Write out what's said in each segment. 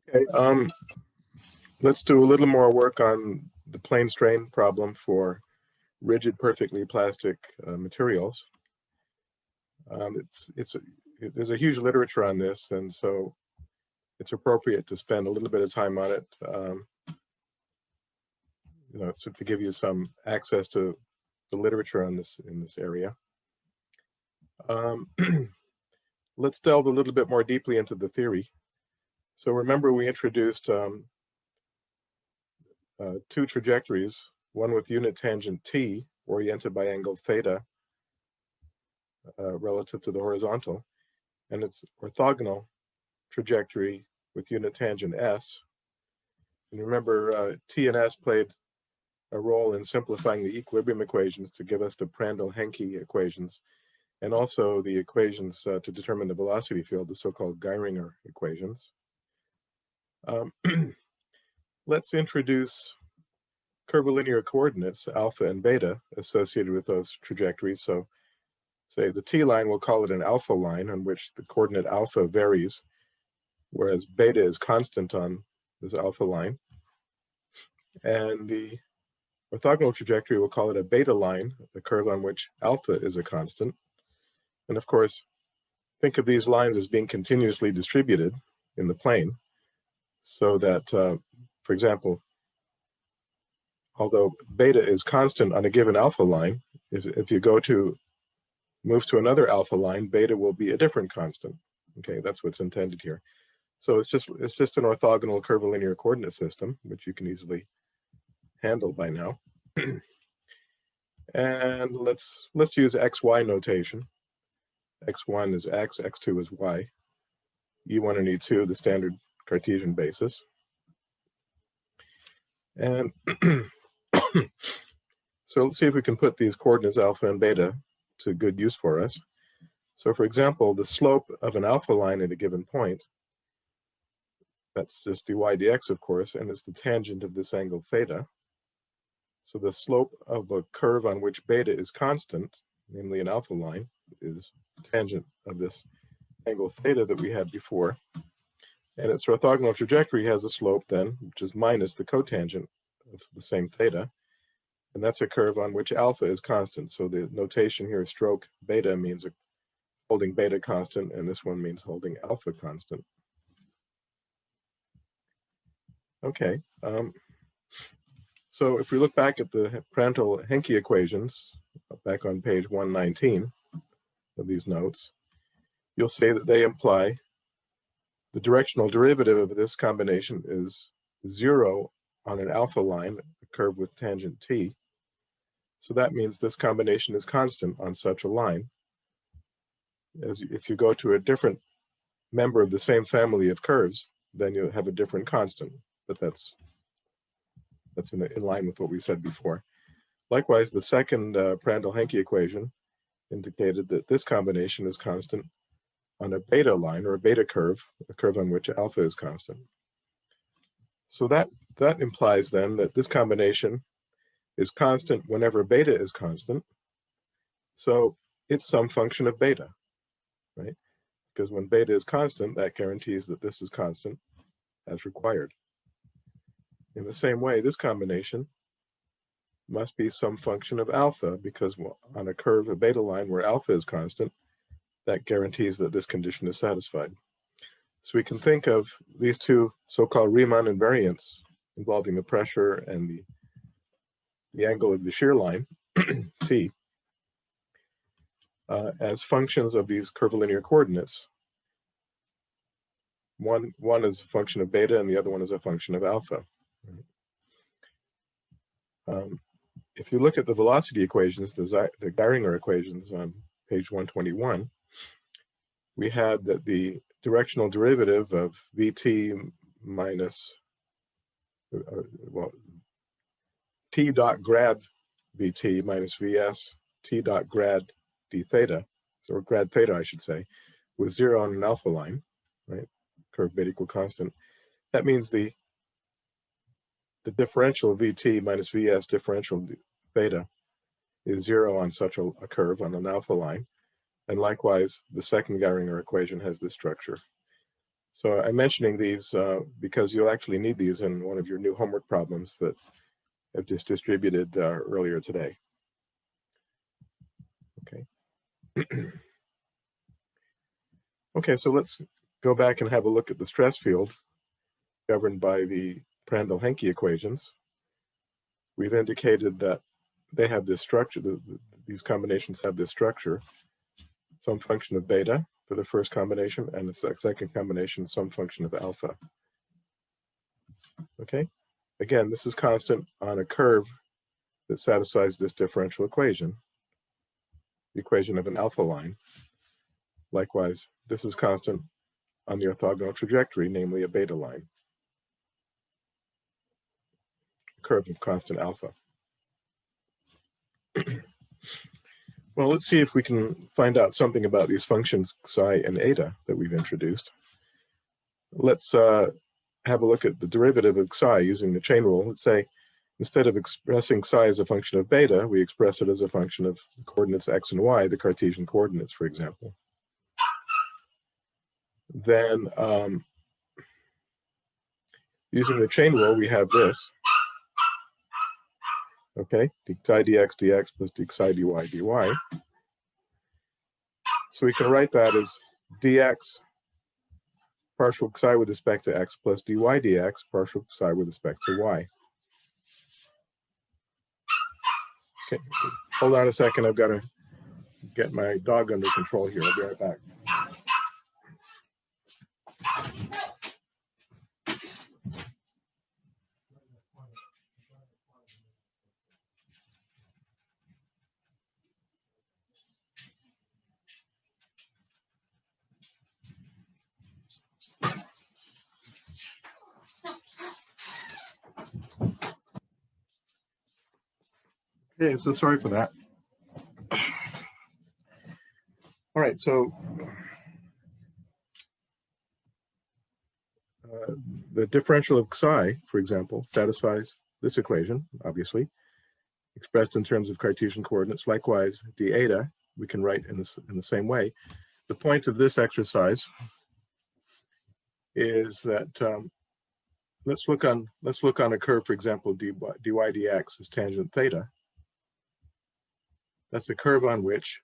Okay, let's do a little more work on the plane strain problem for rigid, perfectly plastic materials. There's a huge literature on this, and so it's appropriate to spend a little bit of time on it, so to give you some access to the literature on this in this area. Let's delve a little bit more deeply into the theory. So remember, we introduced two trajectories, one with unit tangent t oriented by angle theta relative to the horizontal, and its orthogonal trajectory with unit tangent s. And remember, t and s played a role in simplifying the equilibrium equations to give us the Prandtl-Henke equations, and also the equations to determine the velocity field, the so-called Geiringer equations. Let's introduce curvilinear coordinates, alpha and beta, associated with those trajectories. So say the t line, we'll call it an alpha line on which the coordinate alpha varies, whereas beta is constant on this alpha line. And the orthogonal trajectory, we'll call it a beta line, a curve on which alpha is a constant. And of course, think of these lines as being continuously distributed in the plane, so that, for example, although beta is constant on a given alpha line, if you move to another alpha line, beta will be a different constant. Okay, that's what's intended here. So it's just an orthogonal curvilinear coordinate system, which you can easily handle by now. And let's use xy notation. x1 is x, x2 is y, e1 and e2, the standard Cartesian basis. And so let's see if we can put these coordinates alpha and beta to good use for us. So for example, the slope of an alpha line at a given point, that's just dy dx, of course, and it's the tangent of this angle theta. So the slope of a curve on which beta is constant, namely an alpha line, is tangent of this angle theta that we had before. And its orthogonal trajectory has a slope then, which is minus the cotangent of the same theta. And that's a curve on which alpha is constant. So the notation here, stroke beta, means holding beta constant, and this one means holding alpha constant. Okay. So if we look back at the Prandtl-Henke equations, back on page 119 of these notes, you'll see that they imply the directional derivative of this combination is 0 on an alpha line, a curve with tangent t. So that means this combination is constant on such a line. If you go to a different member of the same family of curves, then you have a different constant, but that's in line with what we said before. Likewise, the second Prandtl-Henke equation indicated that this combination is constant on a beta line, or a beta curve, a curve on which alpha is constant. So that implies then that this combination is constant whenever beta is constant. So it's some function of beta, right? Because when beta is constant, that guarantees that this is constant as required. In the same way, this combination must be some function of alpha, because on a curve, a beta line where alpha is constant, that guarantees that this condition is satisfied. So we can think of these two so-called Riemann invariants involving the pressure and the angle of the shear line, t, as functions of these curvilinear coordinates. One is a function of beta, and the other one is a function of alpha. If you look at the velocity equations, the Geiringer equations on page 121, we had that the directional derivative of Vt minus, T dot grad Vt minus Vs, T dot grad d theta, or grad theta, I should say, was 0 on an alpha line, right? Curve beta equal constant. That means the differential Vt minus Vs differential beta is 0 on such a curve on an alpha line. And likewise, the second Geiringer equation has this structure. So I'm mentioning these because you'll actually need these in one of your new homework problems that I've just distributed earlier today. Okay. Okay, so let's go back and have a look at the stress field governed by the Prandtl-Henke equations. We've indicated that they have this structure, these combinations have this structure, some function of beta for the first combination, and the second combination, some function of alpha. Okay, again, this is constant on a curve that satisfies this differential equation, the equation of an alpha line. Likewise, this is constant on the orthogonal trajectory, namely a beta line, curve of constant alpha. Well, let's see if we can find out something about these functions psi and eta that we've introduced. Let's have a look at the derivative of psi using the chain rule. Let's say instead of expressing psi as a function of beta, we express it as a function of the coordinates x and y, the Cartesian coordinates, for example. Then using the chain rule, we have this. Okay, d psi dx dx plus d psi dy dy. So we can write that as dx partial psi with respect to x plus dy dx partial psi with respect to y. Okay, hold on a second. I've got to get my dog under control here. I'll be right back. Okay, so sorry for that. All right, so the differential of psi, for example, satisfies this equation, obviously, expressed in terms of Cartesian coordinates. Likewise, d eta, we can write in the same way. The point of this exercise is that let's look on a curve, for example, dy dx is tangent theta. That's a curve on which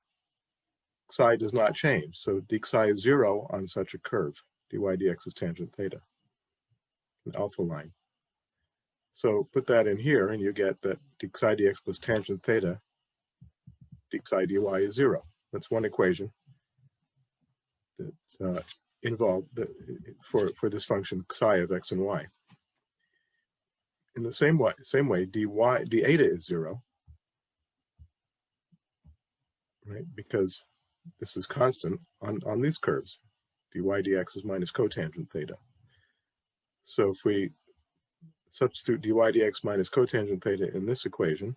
psi does not change. So d psi is 0 on such a curve. Dy dx is tangent theta, an alpha line. So put that in here and you get that d psi dx plus tangent theta, d psi dy is 0. That's one equation that's involved for this function psi of x and y. In the same way, d eta is 0, right? Because this is constant on these curves. dy dx is minus cotangent theta. So if we substitute dy dx minus cotangent theta in this equation,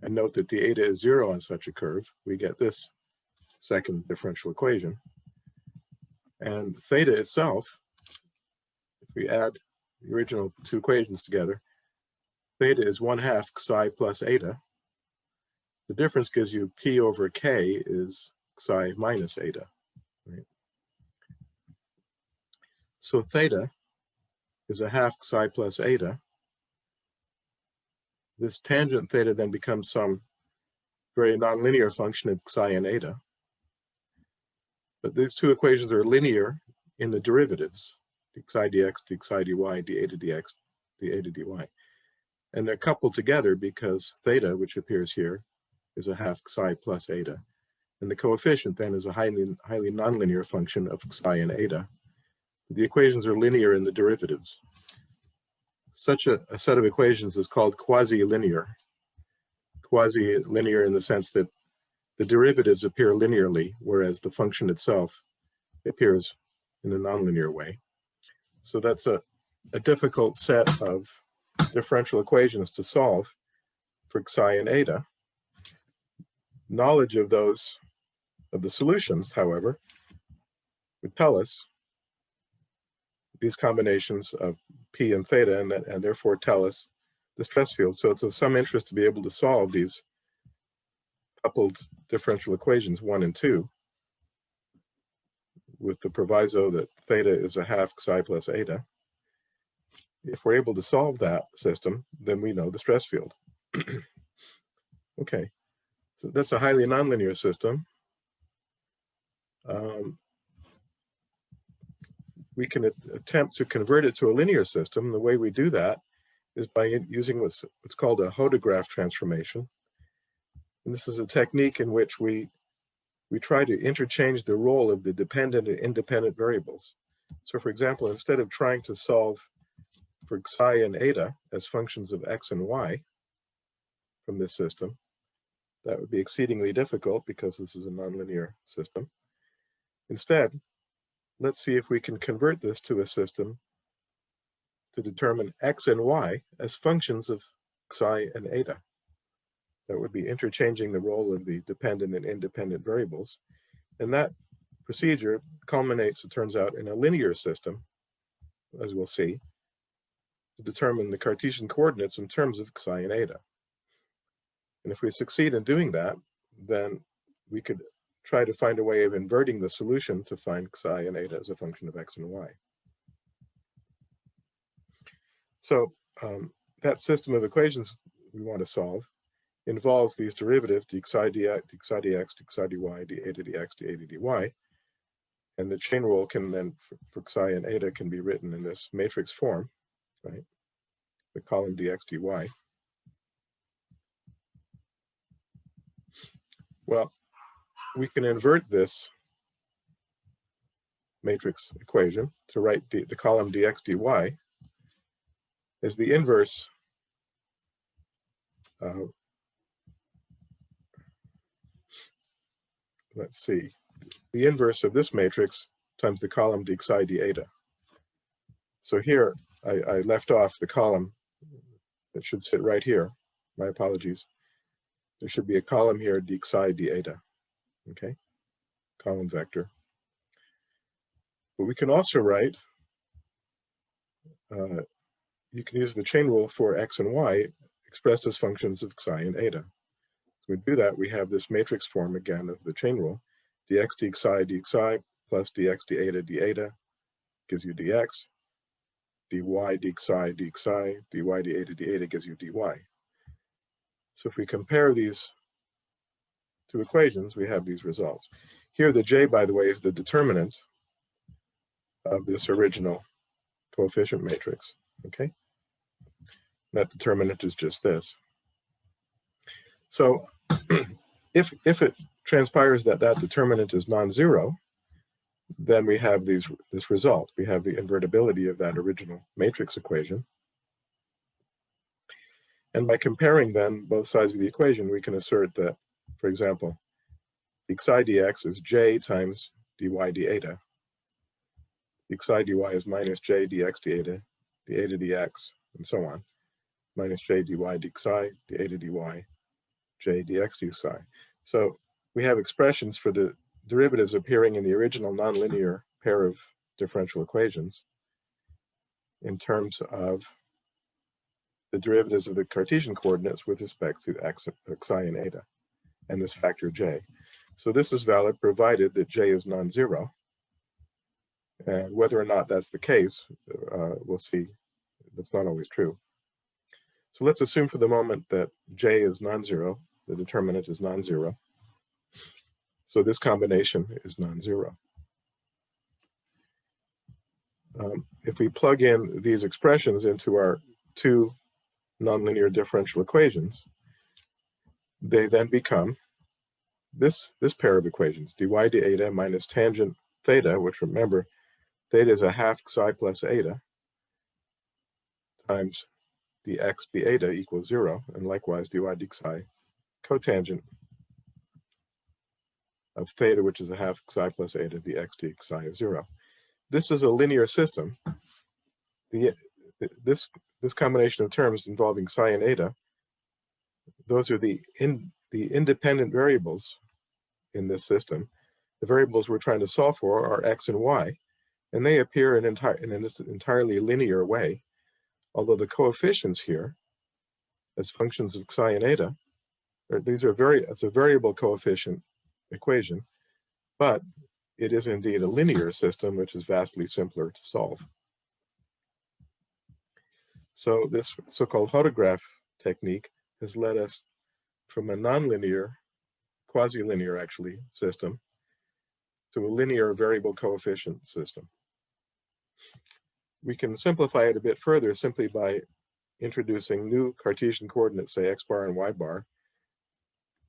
and note that d eta is 0 on such a curve, we get this second differential equation. And theta itself, if we add the original two equations together, theta is 1/2 psi plus eta. The difference gives you p over k is psi minus eta. Right? So theta is 1/2 psi plus eta. This tangent theta then becomes some very nonlinear function of psi and eta. But these two equations are linear in the derivatives, d psi dx, d psi dy, d eta dx, d eta dy. And they're coupled together because theta, which appears here, is 1/2 psi plus eta. And the coefficient then is a highly nonlinear function of psi and eta. The equations are linear in the derivatives. Such a set of equations is called quasi-linear. Quasi-linear in the sense that the derivatives appear linearly, whereas the function itself appears in a nonlinear way. So that's a difficult set of differential equations to solve for psi and eta. Knowledge of the solutions, however, would tell us these combinations of p and theta, and therefore tell us the stress field. So it's of some interest to be able to solve these coupled differential equations 1 and 2 with the proviso that theta is a half psi plus eta. If we're able to solve that system, then we know the stress field. Okay, so that's a highly nonlinear system. We can attempt to convert it to a linear system. The way we do that is by using what's called a Hodograph transformation. And this is a technique in which we try to interchange the role of the dependent and independent variables. So for example, instead of trying to solve for psi and eta as functions of x and y from this system, that would be exceedingly difficult because this is a nonlinear system. Instead, let's see if we can convert this to a system to determine x and y as functions of psi and eta. That would be interchanging the role of the dependent and independent variables. And that procedure culminates, it turns out, in a linear system, as we'll see, to determine the Cartesian coordinates in terms of psi and eta. And if we succeed in doing that, then we could try to find a way of inverting the solution to find psi and eta as a function of x and y. So that system of equations we want to solve involves these derivatives d psi dx, d psi dx, d psi dy, d eta dx, d eta dy. And the chain rule can then, for psi and eta, can be written in this matrix form, right? The column dx dy. Well, we can invert this matrix equation to write the column dx dy as the inverse let's see, the inverse of this matrix times the column d psi d eta. So here, I left off the column that should sit right here. My apologies. There should be a column here, d psi d eta, okay? Column vector. But we can also write, you can use the chain rule for x and y expressed as functions of psi and eta. So we do that, we have this matrix form again of the chain rule, dx d psi plus dx d eta gives you dx, dy d psi, dy d eta gives you dy. So if we compare these two equations, we have these results. Here the j, by the way, is the determinant of this original coefficient matrix, okay? That determinant is just this. So if it transpires that that determinant is non-zero, then we have this result. We have the invertibility of that original matrix equation. And by comparing then both sides of the equation, we can assert that, for example, d psi dx is j times dy d eta. D psi dy is minus j dx d eta dx, and so on. Minus j dy d psi, d eta dy, j dx d psi. So we have expressions for the derivatives appearing in the original nonlinear pair of differential equations in terms of the derivatives of the Cartesian coordinates with respect to x, psi and eta, and this factor j. So this is valid provided that j is non-zero. And whether or not that's the case, we'll see. That's not always true. So let's assume for the moment that j is non-zero, the determinant is non-zero. So this combination is non-zero. If we plug in these expressions into our two nonlinear differential equations, they then become this pair of equations, dy d eta minus tangent theta, which remember, theta is a half psi plus eta, times dx d eta equals 0, and likewise dy d psi cotangent of theta, which is a half psi plus eta, dx d psi is 0. This is a linear system. This combination of terms involving psi and eta, those are the independent variables in this system. The variables we're trying to solve for are x and y, and they appear in an entirely linear way, although the coefficients here, as functions of psi and eta, it's a variable coefficient equation, but it is indeed a linear system, which is vastly simpler to solve. So this so-called Hodograph technique has led us from a nonlinear, quasi-linear actually, system to a linear variable coefficient system. We can simplify it a bit further simply by introducing new Cartesian coordinates, say x bar and y bar,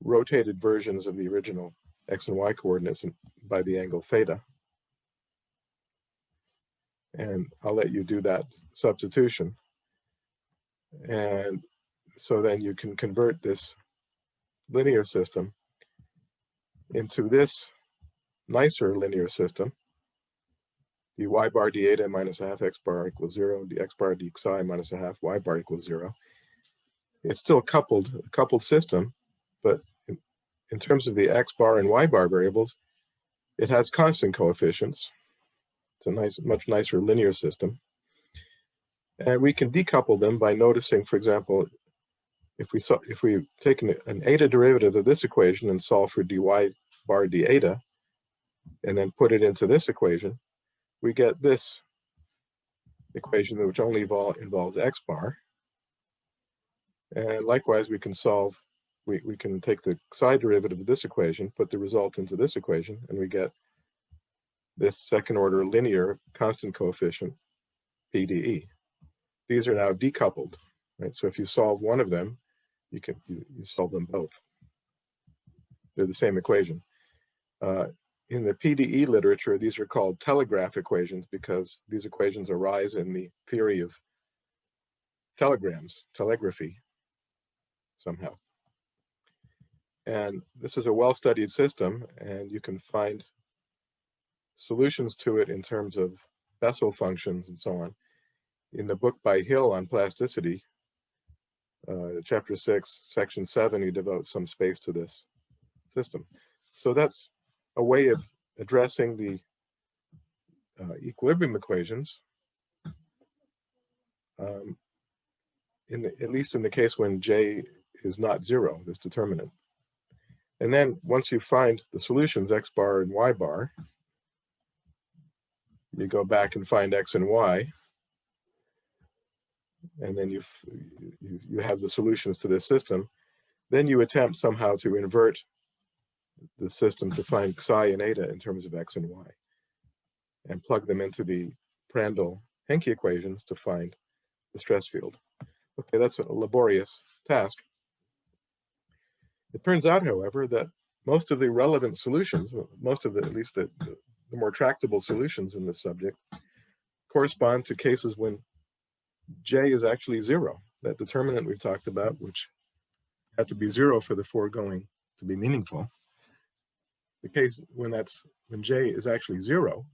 rotated versions of the original x and y coordinates by the angle theta. And I'll let you do that substitution. And so then you can convert this linear system into this nicer linear system, dy bar d eta minus a half x bar equals 0, dx bar d psi minus a half y bar equals 0. It's still a coupled system, but in terms of the x bar and y bar variables, it has constant coefficients. It's a much nicer linear system. And we can decouple them by noticing, for example, if we take an eta derivative of this equation and solve for dy bar d eta, and then put it into this equation, we get this equation which only involves x bar. And likewise, we can solve, we can take the psi derivative of this equation, put the result into this equation, and we get this second order linear constant coefficient PDE. These are now decoupled, right? So if you solve one of them, you solve them both. They're the same equation. In the PDE literature, these are called telegraph equations because these equations arise in the theory of telegrams, telegraphy, somehow. And this is a well-studied system, and you can find solutions to it in terms of Bessel functions and so on. In the book by Hill on plasticity, chapter 6, section 7, he devotes some space to this system. So that's a way of addressing the equilibrium equations, at least in the case when J is not 0, this determinant. And then once you find the solutions, x bar and y bar, you go back and find x and y, and then you have the solutions to this system. Then you attempt somehow to invert the system to find psi and eta in terms of x and y, and plug them into the Prandtl-Henke equations to find the stress field. Okay, that's a laborious task. It turns out, however, that most of the relevant solutions, most of at least the more tractable solutions in this subject, correspond to cases when J is actually 0. That determinant we've talked about, which had to be 0 for the foregoing to be meaningful. The case when J is actually 0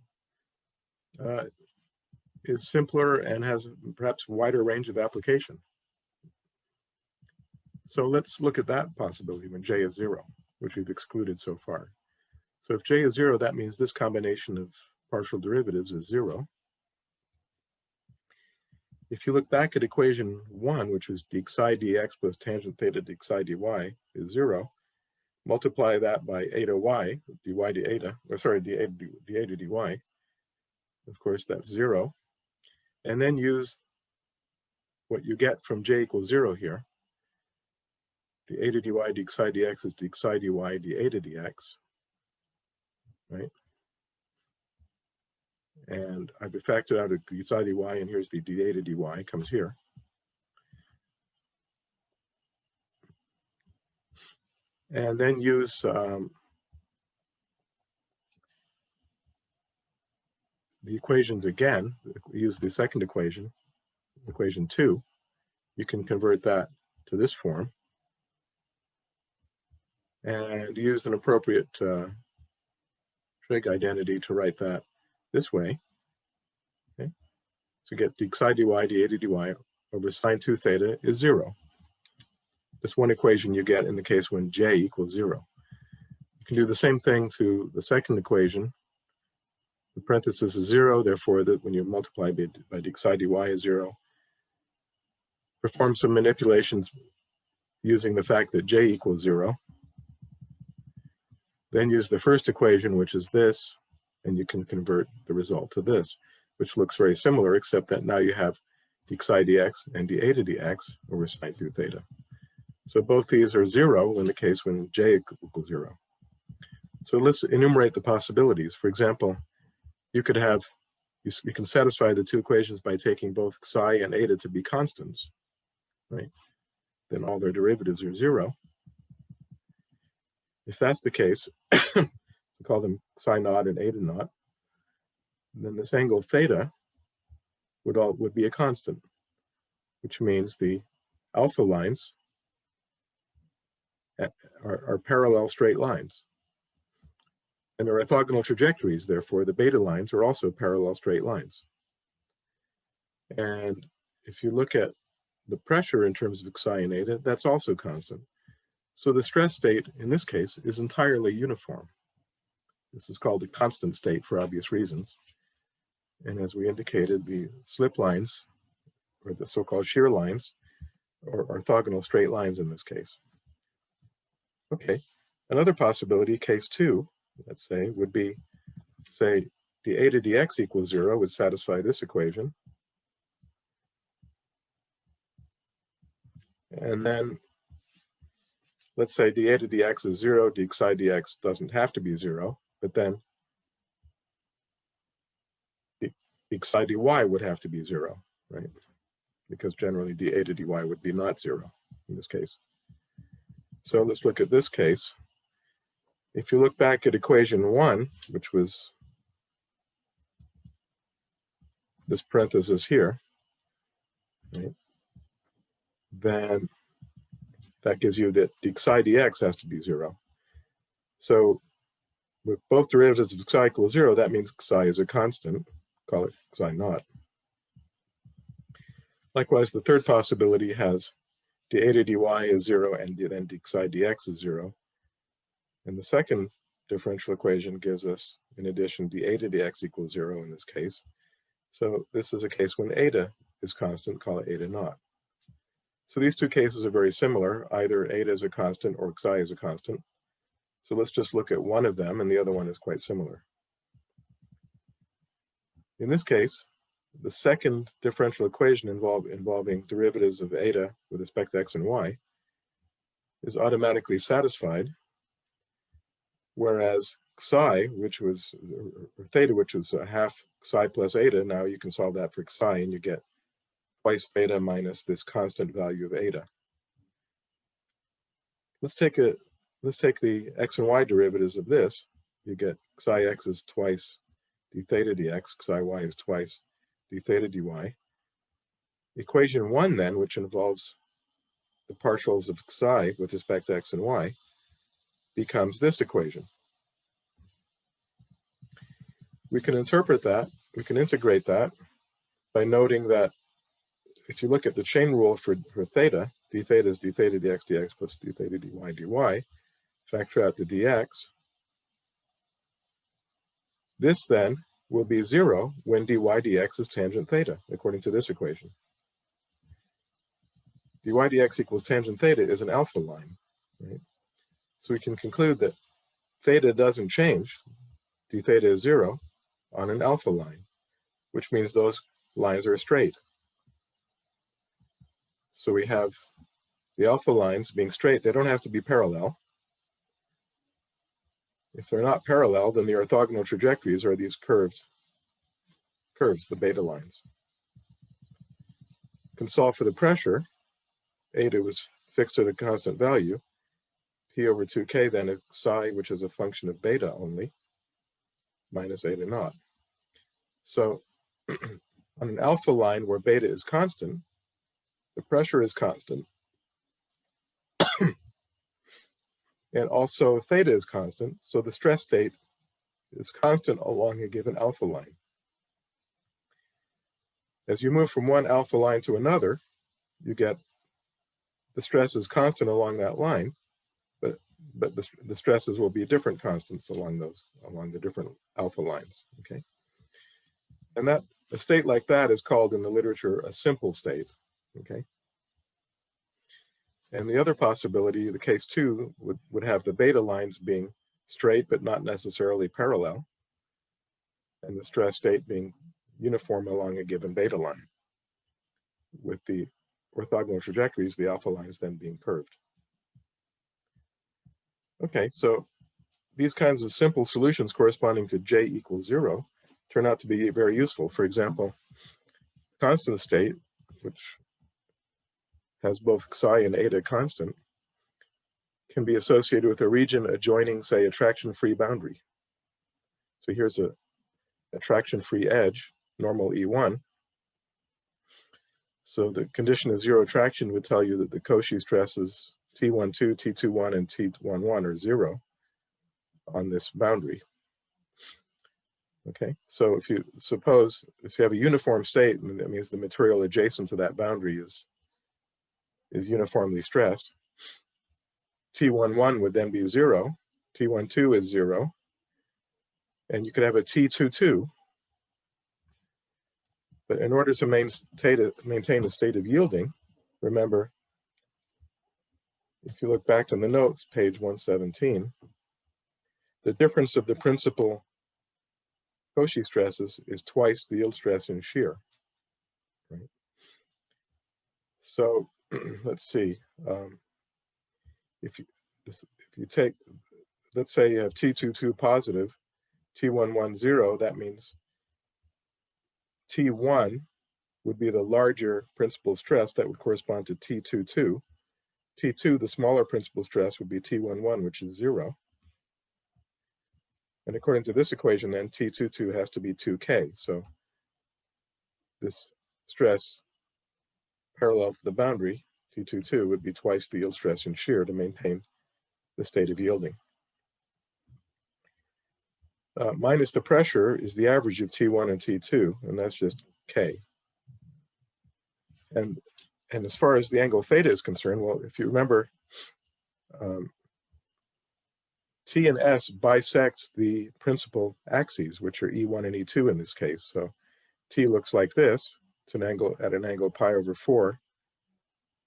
is simpler and has perhaps a wider range of application. So let's look at that possibility when J is 0, which we've excluded so far. So if J is 0, that means this combination of partial derivatives is 0. If you look back at equation 1, which was d psi dx plus tangent theta d psi dy is 0, multiply that by eta y, dy d eta, or sorry, d eta dy. Of course, that's 0. And then use what you get from J equals 0 here. D eta dy d psi dx is d psi dy d eta dx, right? And I've factored out a d psi dy, and here's the d eta dy comes here. And then use the equations again. Use the second equation, equation 2. You can convert that to this form and use an appropriate trig identity to write that this way. Okay, so get d psi dy d eta dy over sine 2 theta is 0. This one equation you get in the case when J equals 0. You can do the same thing to the second equation. The parenthesis is 0, therefore that when you multiply by d psi dy is 0. Perform some manipulations using the fact that J equals 0. Then use the first equation, which is this, and you can convert the result to this, which looks very similar, except that now you have d psi dx and d eta dx over sine 2 theta. So both these are 0 in the case when j equals 0. So let's enumerate the possibilities. For example, you could have, you can satisfy the two equations by taking both psi and eta to be constants, right? Then all their derivatives are 0. If that's the case, we call them psi naught and eta naught, then this angle theta would be a constant, which means the alpha lines are parallel straight lines. And they're orthogonal trajectories, therefore the beta lines are also parallel straight lines. And if you look at the pressure in terms of psi and eta, that's also constant. So the stress state in this case is entirely uniform. This is called a constant state for obvious reasons. And as we indicated, the slip lines, or the so-called shear lines, are orthogonal straight lines in this case. Okay, another possibility, case 2, let's say, would be, say, d eta dx equals 0 would satisfy this equation. And then, let's say d eta dx is 0, d psi dx doesn't have to be 0, but then d psi dy would have to be 0, right? Because generally d eta dy would be not 0 in this case. So let's look at this case. If you look back at equation 1, which was this parenthesis here, right, then that gives you that d psi dx has to be 0. So with both derivatives of psi equals 0, that means psi is a constant. Call it psi naught. Likewise, the third possibility has d eta dy is 0 and then d psi dx is 0. And the second differential equation gives us, in addition, d eta dx equals 0 in this case. So this is a case when eta is constant, call it eta naught. So these two cases are very similar. Either eta is a constant or psi is a constant. So let's just look at one of them, and the other one is quite similar. In this case, the second differential equation involving derivatives of eta with respect to x and y is automatically satisfied, whereas psi, which was, or theta, which was a half psi plus eta, now you can solve that for psi and you get twice theta minus this constant value of eta. Let's take the x and y derivatives of this. You get psi x is twice d theta dx, psi y is twice d theta dy. Equation 1 then, which involves the partials of psi with respect to x and y, becomes this equation. We can interpret that, we can integrate that by noting that if you look at the chain rule for theta, d theta is d theta dx dx plus d theta dy dy, factor out the dx. This then will be 0 when dy dx is tangent theta, according to this equation. dy dx equals tangent theta is an alpha line, right? So we can conclude that theta doesn't change, d theta is 0, on an alpha line, which means those lines are straight. So we have the alpha lines being straight. They don't have to be parallel. If they're not parallel, then the orthogonal trajectories are these curves, the beta lines. You can solve for the pressure. Eta was fixed at a constant value. P over 2k then is psi, which is a function of beta only, minus eta naught. So on an alpha line where beta is constant, the pressure is constant, and also theta is constant, so the stress state is constant along a given alpha line. As you move from one alpha line to another, you get the stress is constant along that line, but the stresses will be different constants along the different alpha lines, okay? And that a state like that is called in the literature a simple state, okay? And the other possibility, the case 2, would have the beta lines being straight but not necessarily parallel. and the stress state being uniform along a given beta line, with the orthogonal trajectories, the alpha lines, then being curved. Okay, so these kinds of simple solutions corresponding to J equals 0 turn out to be very useful. For example, constant state, which has both psi and eta constant, can be associated with a region adjoining, say, a traction-free boundary. So here's a traction-free edge, normal E1. So the condition of zero traction would tell you that the Cauchy stresses T12, T21, and T11 are 0 on this boundary. Okay, so if you suppose, if you have a uniform state, that means the material adjacent to that boundary is uniformly stressed. T11 would then be 0, T12 is 0, and you could have a T22. But in order to maintain a state of yielding, remember, if you look back in the notes, page 117, the difference of the principal Cauchy stresses is twice the yield stress in shear. Right? So let's see. If you take, let's say you have T22 positive, T11 0, that means T1 would be the larger principal stress that would correspond to T22. T2, the smaller principal stress, would be T11, which is 0. And according to this equation, then T22 has to be 2K. So this stress parallel to the boundary, T22, would be twice the yield stress in shear to maintain the state of yielding. Minus the pressure is the average of T1 and T2, and that's just K. And as far as the angle theta is concerned, well, if you remember, T and S bisect the principal axes, which are E1 and E2 in this case. So T looks like this. It's an angle at an angle pi over 4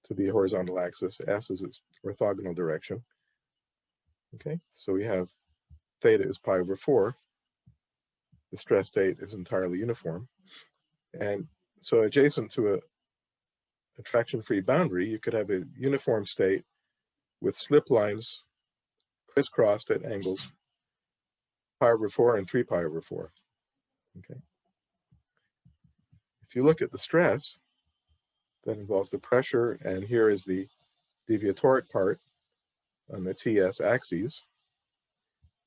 to the horizontal axis. S is its orthogonal direction. Okay, so we have theta is pi over 4. The stress state is entirely uniform. And so adjacent to a traction-free boundary, you could have a uniform state with slip lines crisscrossed at angles pi over 4 and 3 pi over 4. Okay. If you look at the stress, that involves the pressure, and here is the deviatoric part on the TS axes.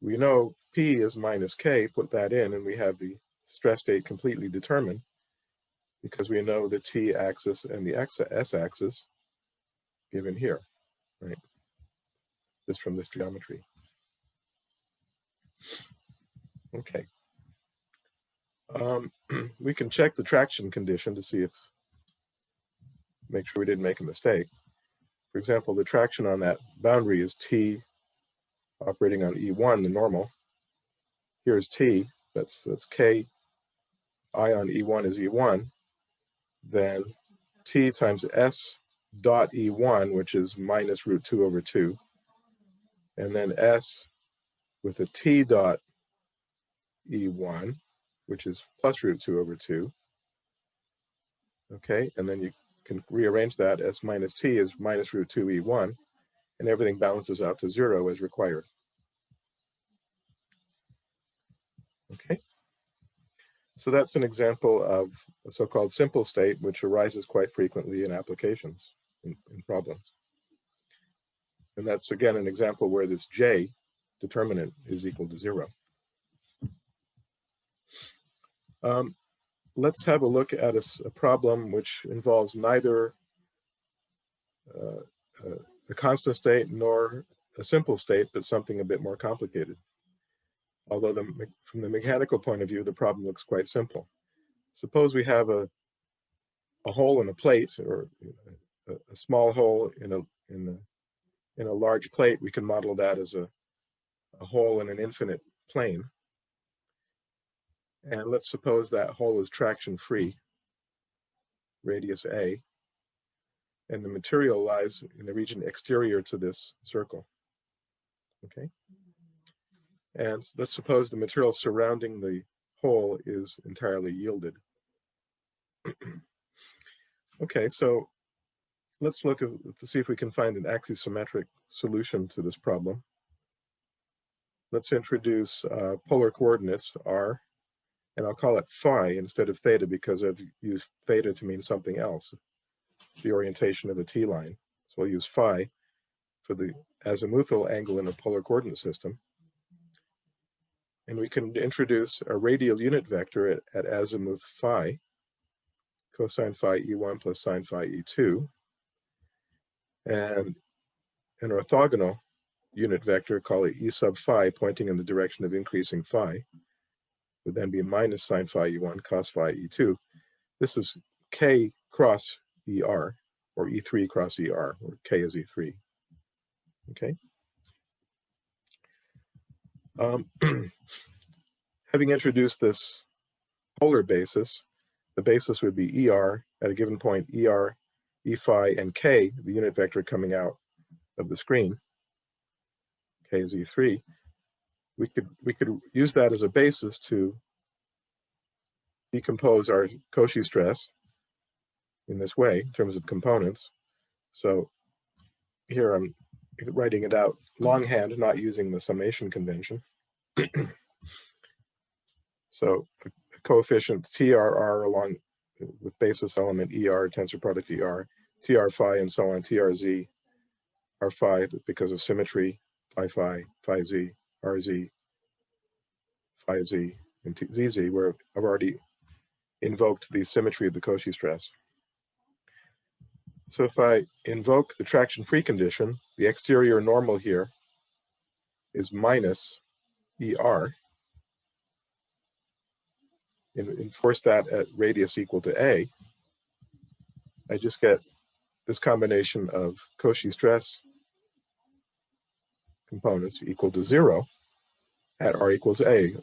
We know P is minus K, put that in, and we have the stress state completely determined because we know the T axis and the S axis given here, right? Just from this geometry. Okay. We can check the traction condition to see make sure we didn't make a mistake. For example, the traction on that boundary is T operating on E1, the normal. Here's T, that's K. I on E1 is E1. Then T times S dot E1, which is minus root 2 over 2. And then S with a T dot E1, which is plus root 2 over 2. Okay, and then you can rearrange that. S minus T is minus root 2 E1, and everything balances out to 0 as required. Okay, so that's an example of a so-called simple state, which arises quite frequently in applications, in problems. And that's, again, an example where this J determinant is equal to 0. Let's have a look at a problem which involves neither a constant state nor a simple state, but something a bit more complicated. Although from the mechanical point of view, the problem looks quite simple. Suppose we have a hole in a plate, or a small hole in a large plate. We can model that as a hole in an infinite plane. And let's suppose that hole is traction-free, radius A, and the material lies in the region exterior to this circle. Okay? And let's suppose the material surrounding the whole is entirely yielded. Okay, so let's look to see if we can find an axisymmetric solution to this problem. Let's introduce polar coordinates r, and I'll call it phi instead of theta because I've used theta to mean something else, the orientation of the t-line. So I'll use phi for the azimuthal angle in a polar coordinate system. And we can introduce a radial unit vector at azimuth phi, cosine phi e1 plus sine phi e2, and an orthogonal unit vector, call it e sub phi, pointing in the direction of increasing phi, would then be minus sine phi e1 cos phi e2. This is k cross er, or e3 cross er, where k is e3. Okay. Having introduced this polar basis, the basis would be er at a given point, er, e phi, and k, the unit vector coming out of the screen. K is e3. We could use that as a basis to decompose our Cauchy stress in this way in terms of components. So here I'm writing it out longhand, not using the summation convention. So a coefficient TRR along with basis element ER, tensor product ER, TR phi, and so on, TRZ, R phi because of symmetry, phi phi, phi z, RZ, phi z, and ZZ, where I've already invoked the symmetry of the Cauchy stress. So if I invoke the traction-free condition, the exterior normal here is minus ER, and enforce that at radius equal to A, I just get this combination of Cauchy stress components equal to 0 at R equals A,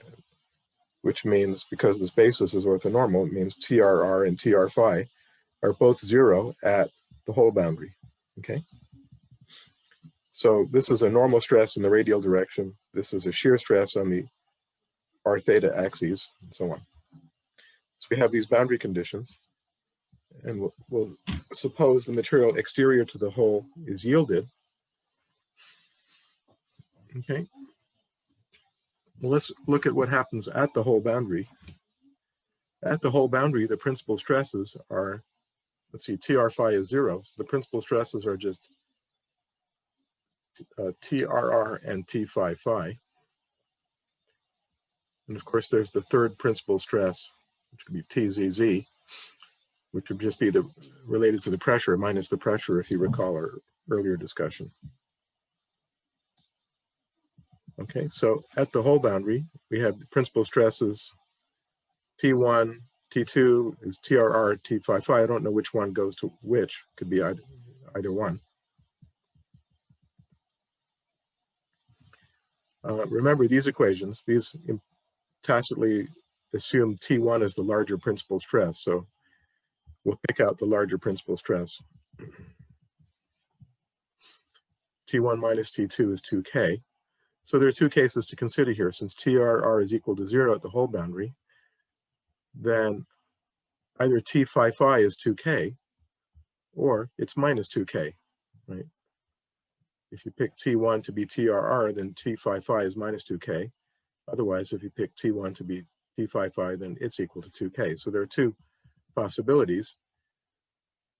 which means, because this basis is orthonormal, it means TRR and TR phi are both 0 at the whole boundary, okay? So this is a normal stress in the radial direction. This is a shear stress on the R theta axes, and so on. So we have these boundary conditions, and we'll suppose the material exterior to the hole is yielded. Okay. Well, let's look at what happens at the hole boundary. At the hole boundary, the principal stresses are, let's see, TR phi is 0. So the principal stresses are just TRR and T phi phi. And of course, there's the third principal stress, which could be TZZ, which would just be related to the pressure minus the pressure, if you recall our earlier discussion. Okay, so at the hole boundary, we have the principal stresses T1, T2 is TRR, T phi phi. I don't know which one goes to which. Could be either one. Remember these equations, these tacitly assume T1 is the larger principal stress. So we'll pick out the larger principal stress. T1 minus T2 is 2K. So there are two cases to consider here. Since TRR is equal to 0 at the hole boundary, then either T phi phi is 2K or it's minus 2K, right? If you pick T1 to be TRR, then T phi phi is minus 2K. Otherwise, if you pick T1 to be T phi phi, then it's equal to 2K. So there are two possibilities.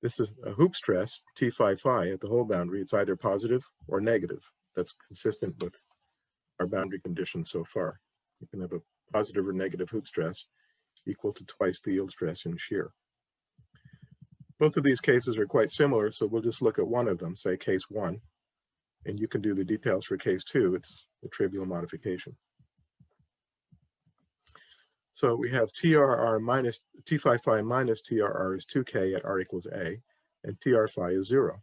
This is a hoop stress, T phi phi at the hole boundary. It's either positive or negative. That's consistent with our boundary conditions so far. You can have a positive or negative hoop stress equal to twice the yield stress in shear. Both of these cases are quite similar, so we'll just look at one of them, say case 1, and you can do the details for case 2. It's a trivial modification. So we have TRR minus T phi phi minus TRR is 2K at R equals A, and TR phi is 0.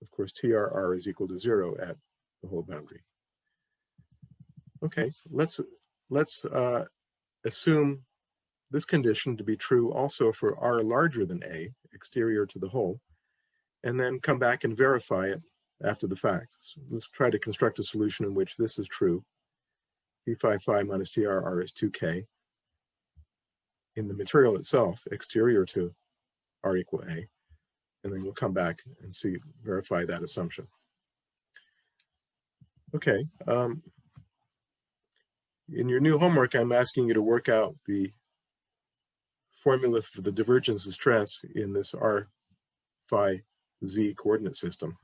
Of course, TRR is equal to 0 at the whole boundary. Okay, let's assume this condition to be true also for R larger than A, exterior to the hole, and then come back and verify it after the fact. So let's try to construct a solution in which this is true. T phi phi minus TRR is 2K. in the material itself, exterior to R equal A, and then we'll come back and verify that assumption. Okay, in your new homework, I'm asking you to work out the formula for the divergence of stress in this R, phi, z coordinate system,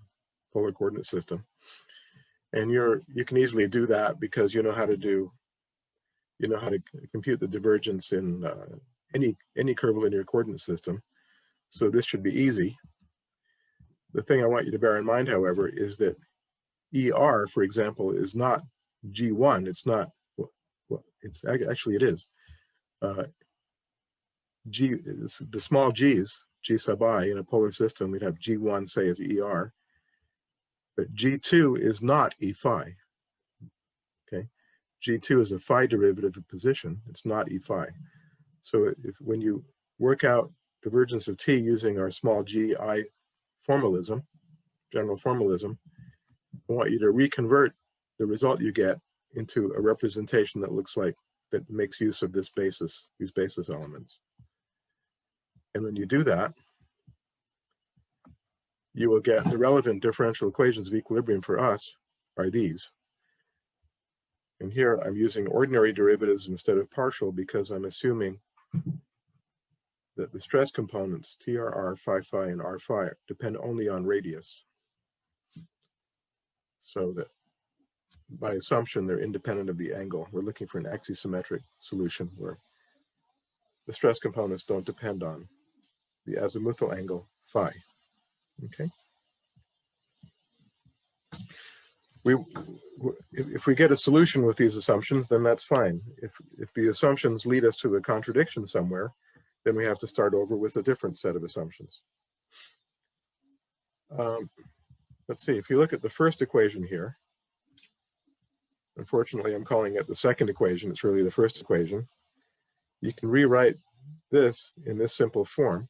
polar coordinate system. And you can easily do that because you know how to compute the divergence in any curvilinear coordinate system. So this should be easy. The thing I want you to bear in mind, however, is that ER, for example, is not G1. It's not, well, it's actually it is. The small g's, G sub I, in a polar system, we'd have G1, say, as ER. But G2 is not E phi. Okay, G2 is a phi derivative of position. It's not E phi. So when you work out divergence of T using our small gi formalism, general formalism, I want you to reconvert the result you get into a representation that looks like, that makes use of this basis, these basis elements. And when you do that, you will get the relevant differential equations of equilibrium for us are these. And here I'm using ordinary derivatives instead of partial because I'm assuming that the stress components, TRR, phi phi, and R phi, depend only on radius. So that by assumption, they're independent of the angle. We're looking for an axisymmetric solution where the stress components don't depend on the azimuthal angle phi. Okay. If we get a solution with these assumptions, then that's fine. If the assumptions lead us to a contradiction somewhere, then we have to start over with a different set of assumptions. Let's see, if you look at the first equation here, unfortunately I'm calling it the second equation, it's really the first equation. You can rewrite this in this simple form,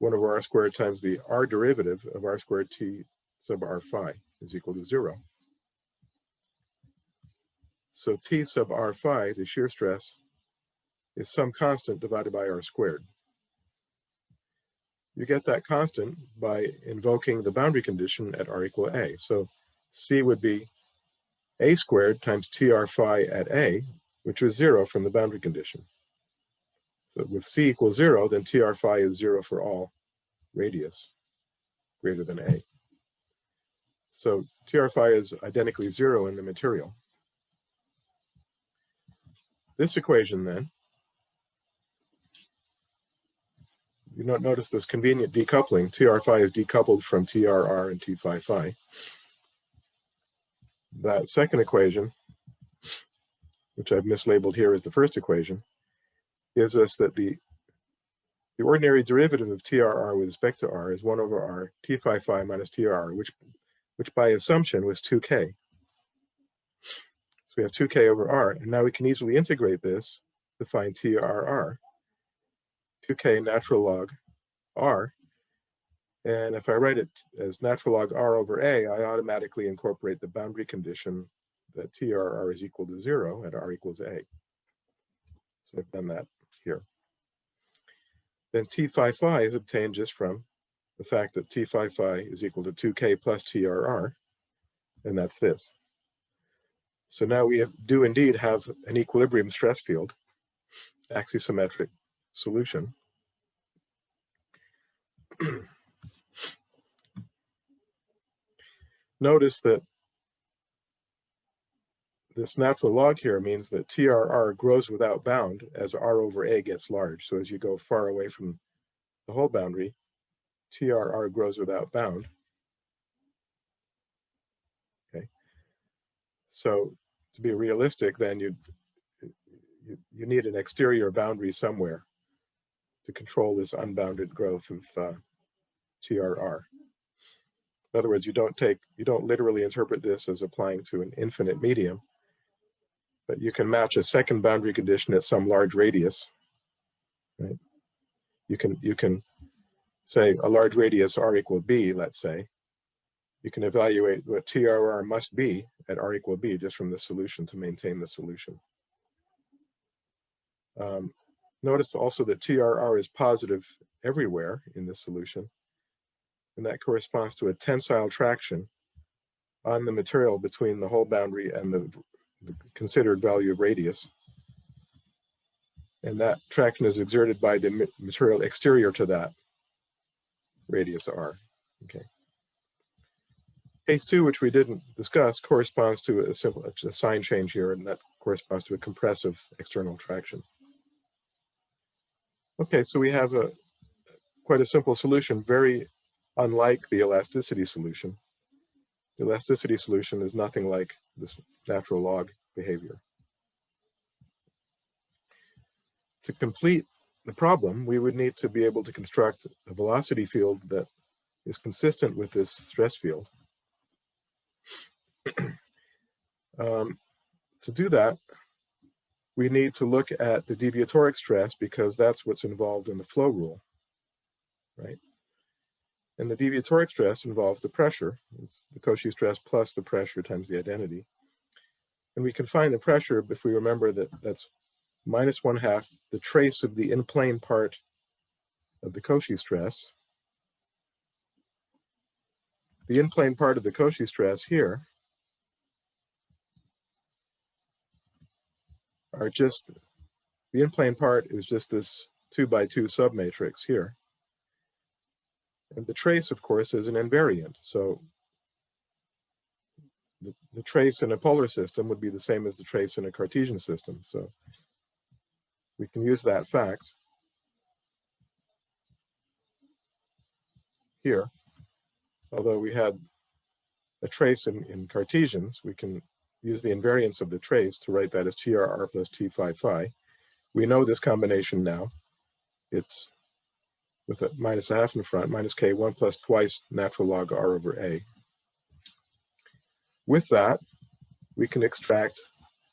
1 over r squared times the r derivative of r squared t sub r phi is equal to 0. So T sub R phi, the shear stress, is some constant divided by R squared. You get that constant by invoking the boundary condition at R equal A. So C would be A squared times TR phi at A, which was 0 from the boundary condition. So with C equals 0, then TR phi is 0 for all radius greater than A. So TR phi is identically 0 in the material. This equation then, you notice this convenient decoupling. TR phi is decoupled from TRR and T phi phi. That second equation, which I've mislabeled here as the first equation, gives us that the ordinary derivative of TRR with respect to R is 1 over R T phi phi minus TRR, which by assumption was 2K. So we have 2K over R, and now we can easily integrate this to find TRR. 2K natural log R, and if I write it as natural log R over A, I automatically incorporate the boundary condition that TRR is equal to 0 at R equals A. So I've done that here. Then T phi phi is obtained just from the fact that T phi phi is equal to 2K plus TRR, and that's this. So now we do indeed have an equilibrium stress field, Axisometric solution. Notice that this natural log here means that TRR grows without bound as R over A gets large. So as you go far away from the whole boundary, TRR grows without bound. Okay. So to be realistic, then you need an exterior boundary somewhere to control this unbounded growth of TRR. In other words, you don't literally interpret this as applying to an infinite medium, but you can match a second boundary condition at some large radius, right? You can say a large radius R equal B, let's say. You can evaluate what TRR must be at R equal B just from the solution to maintain the solution. Notice also that TRR is positive everywhere in this solution, and that corresponds to a tensile traction on the material between the hole boundary and the considered value of radius. And that traction is exerted by the material exterior to that radius r. Okay. Case 2, which we didn't discuss, corresponds to a sign change here, and that corresponds to a compressive external traction. Okay, so we have quite a simple solution, very unlike the elasticity solution. The elasticity solution is nothing like this natural log behavior. To complete the problem, we would need to be able to construct a velocity field that is consistent with this stress field. To do that, we need to look at the deviatoric stress because that's what's involved in the flow rule, right? And the deviatoric stress involves the pressure. It's the Cauchy stress plus the pressure times the identity. And we can find the pressure if we remember that that's minus 1/2 the trace of the in-plane part of the Cauchy stress. The in-plane part of the Cauchy stress here are just, the in-plane part is just this 2x2 submatrix here. And the trace, of course, is an invariant. So the trace in a polar system would be the same as the trace in a Cartesian system. So we can use that fact here. Although we had a trace in Cartesians, we can use the invariance of the trace to write that as TRR plus T phi phi. We know this combination now. It's with a minus 1/2 in front, minus K, 1 plus twice natural log R over A. With that, we can extract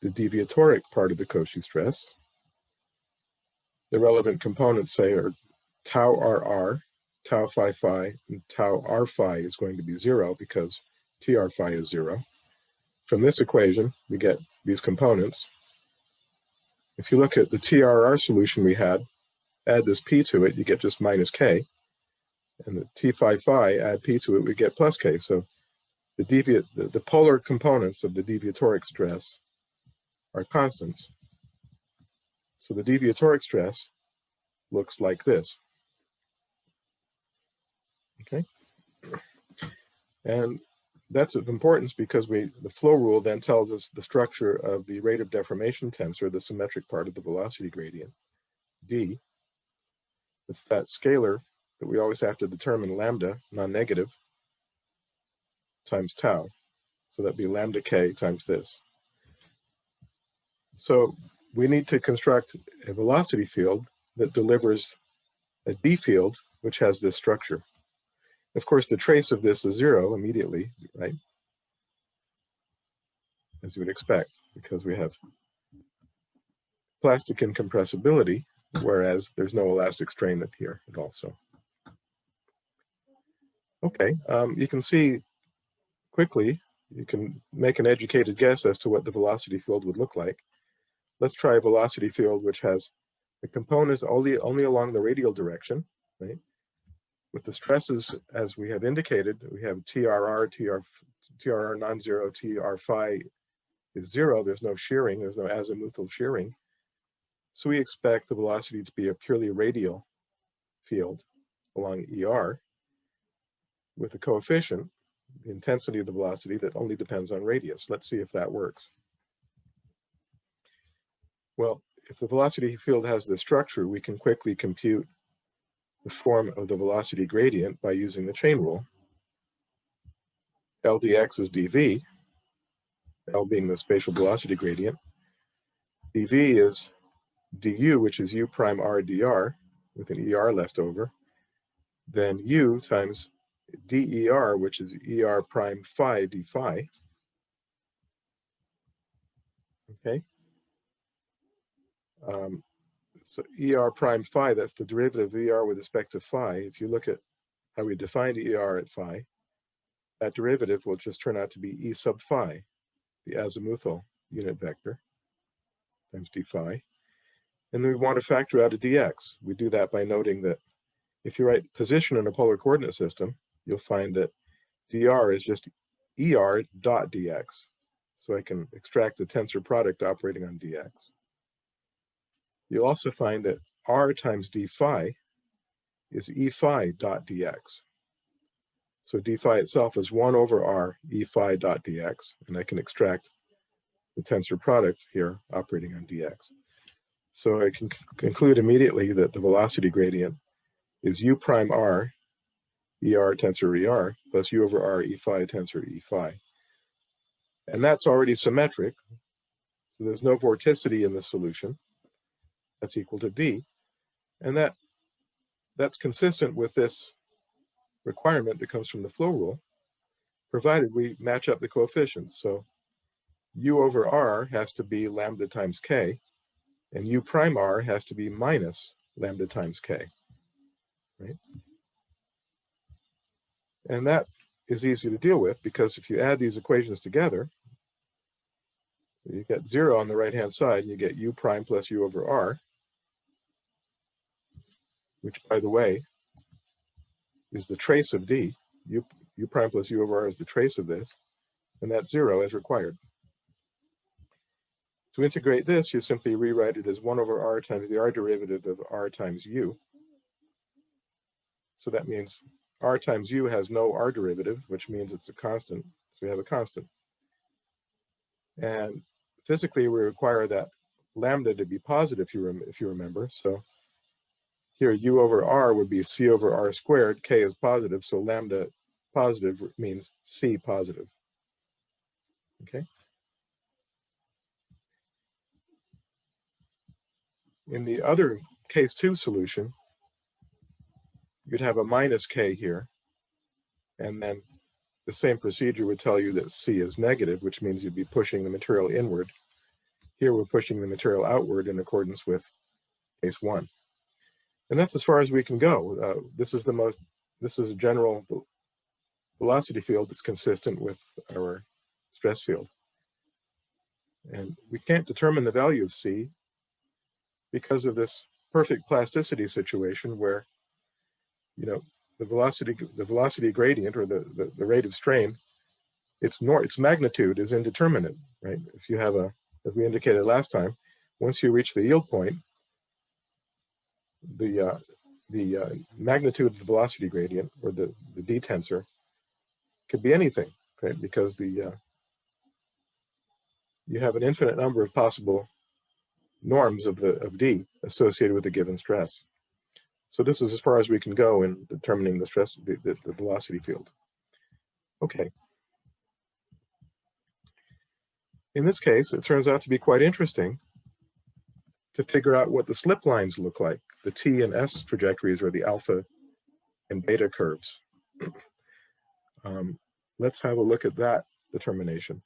the deviatoric part of the Cauchy stress. The relevant components, say, are tau RR, tau phi phi, and tau R phi is going to be 0 because TR phi is 0. From this equation, we get these components. If you look at the TRR solution we had, add this P to it, you get just minus K. And the T phi phi, add P to it, we get plus K. So the polar components of the deviatoric stress are constants. So the deviatoric stress looks like this. Okay? And that's of importance because the flow rule then tells us the structure of the rate of deformation tensor, the symmetric part of the velocity gradient, D. It's that scalar that we always have to determine lambda, non-negative, times tau. So that'd be lambda K times this. So we need to construct a velocity field that delivers a D field, which has this structure. Of course, the trace of this is 0 immediately, right? As you would expect, because we have plastic incompressibility, whereas there's no elastic strain here at all. So, okay, you can see quickly, you can make an educated guess as to what the velocity field would look like. Let's try a velocity field which has the components only along the radial direction, right? With the stresses, as we have indicated, we have TRR, TRR non-zero, TR phi is 0. There's no shearing, there's no azimuthal shearing. So we expect the velocity to be a purely radial field along ER with a coefficient, the intensity of the velocity, that only depends on radius. Let's see if that works. Well, if the velocity field has this structure, we can quickly compute the form of the velocity gradient by using the chain rule. L dx is dv, L being the spatial velocity gradient. dv is du, which is u prime r dr, with an er left over. Then u times der, which is er prime phi d phi. Okay. So er prime phi, that's the derivative of er with respect to phi. If you look at how we defined er at phi, that derivative will just turn out to be e sub phi, the azimuthal unit vector, times d phi. And then we want to factor out a dx. We do that by noting that if you write position in a polar coordinate system, you'll find that dr is just er dot dx. So I can extract the tensor product operating on dx. You'll also find that r times d phi is e phi dot dx. So d phi itself is 1 over r e phi dot dx, and I can extract the tensor product here operating on dx. So I can conclude immediately that the velocity gradient is u prime r er tensor er plus u over r e phi tensor e phi. And that's already symmetric, so there's no vorticity in the solution. That's equal to d. And that's consistent with this requirement that comes from the flow rule, provided we match up the coefficients. So u over r has to be lambda times k, and u prime r has to be minus lambda times k, right? And that is easy to deal with, because if you add these equations together, you get 0 on the right-hand side, and you get u prime plus u over r, which, by the way, is the trace of d. U prime plus u over r is the trace of this, and that's 0 as required. To integrate this, you simply rewrite it as 1 over r times the r derivative of r times u. So that means r times u has no r derivative, which means it's a constant, so we have a constant. And physically, we require that lambda to be positive, if you remember. So here, u over r would be c over r squared. K is positive, so lambda positive means c positive. Okay. In the other case 2 solution, you'd have a minus k here, and then the same procedure would tell you that c is negative, which means you'd be pushing the material inward. Here we're pushing the material outward in accordance with case 1. And that's as far as we can go. This is a general velocity field that's consistent with our stress field. And we can't determine the value of c because of this perfect plasticity situation where, you know, the velocity gradient, or the rate of strain, its magnitude is indeterminate, right? If you have as we indicated last time, once you reach the yield point, the magnitude of the velocity gradient, or the d tensor, could be anything, right? Because you have an infinite number of possible norms of d associated with a given stress. So this is as far as we can go in determining the stress, the velocity field. Okay. In this case, it turns out to be quite interesting to figure out what the slip lines look like, the t and s trajectories, or the alpha and beta curves. Let's have a look at that determination.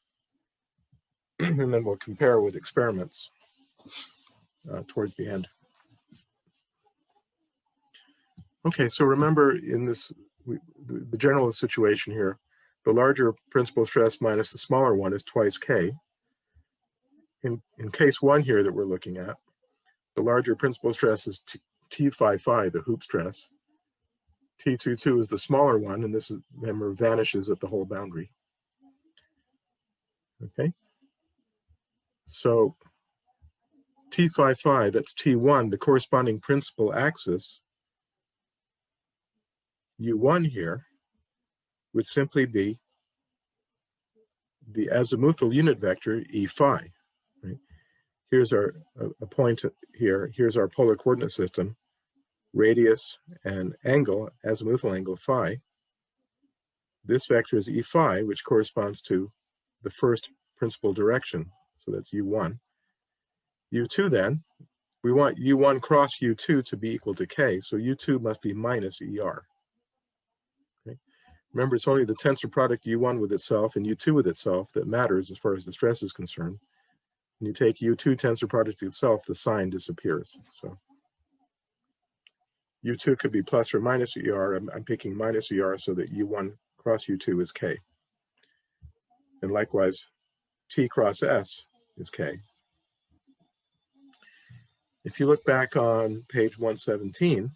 And then we'll compare with experiments towards the end. Okay, so remember, in this, the general situation here, the larger principal stress minus the smaller one is twice k. In case 1 here that we're looking at, the larger principal stress is T phi phi, the hoop stress. T22 is the smaller one, and this, remember, vanishes at the whole boundary. Okay, so T phi phi, that's T1, the corresponding principal axis, U1 here, would simply be the azimuthal unit vector E phi. Right? Here's a point here. Here's our polar coordinate system, radius and angle, azimuthal angle phi. This vector is E phi, which corresponds to the first principal direction. So that's U1. U2 then, we want U1 cross U2 to be equal to K, so U2 must be minus ER. Okay? Remember, it's only the tensor product U1 with itself and U2 with itself that matters as far as the stress is concerned. When you take U2 tensor product itself, the sign disappears. So U2 could be plus or minus ER. I'm picking minus ER so that U1 cross U2 is K. And likewise, T cross S is K. If you look back on page 117,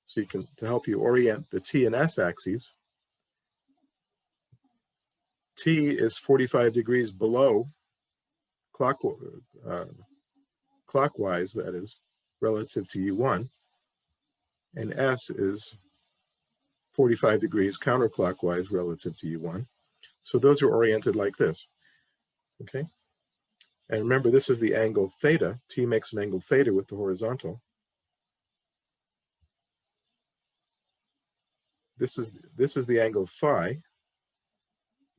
so you can, to help you orient the T and S axes, T is 45 degrees below clockwise, that is, relative to U1, and S is 45 degrees counterclockwise relative to U1. So those are oriented like this, okay? And remember, this is the angle theta. T makes an angle theta with the horizontal. This is the angle phi.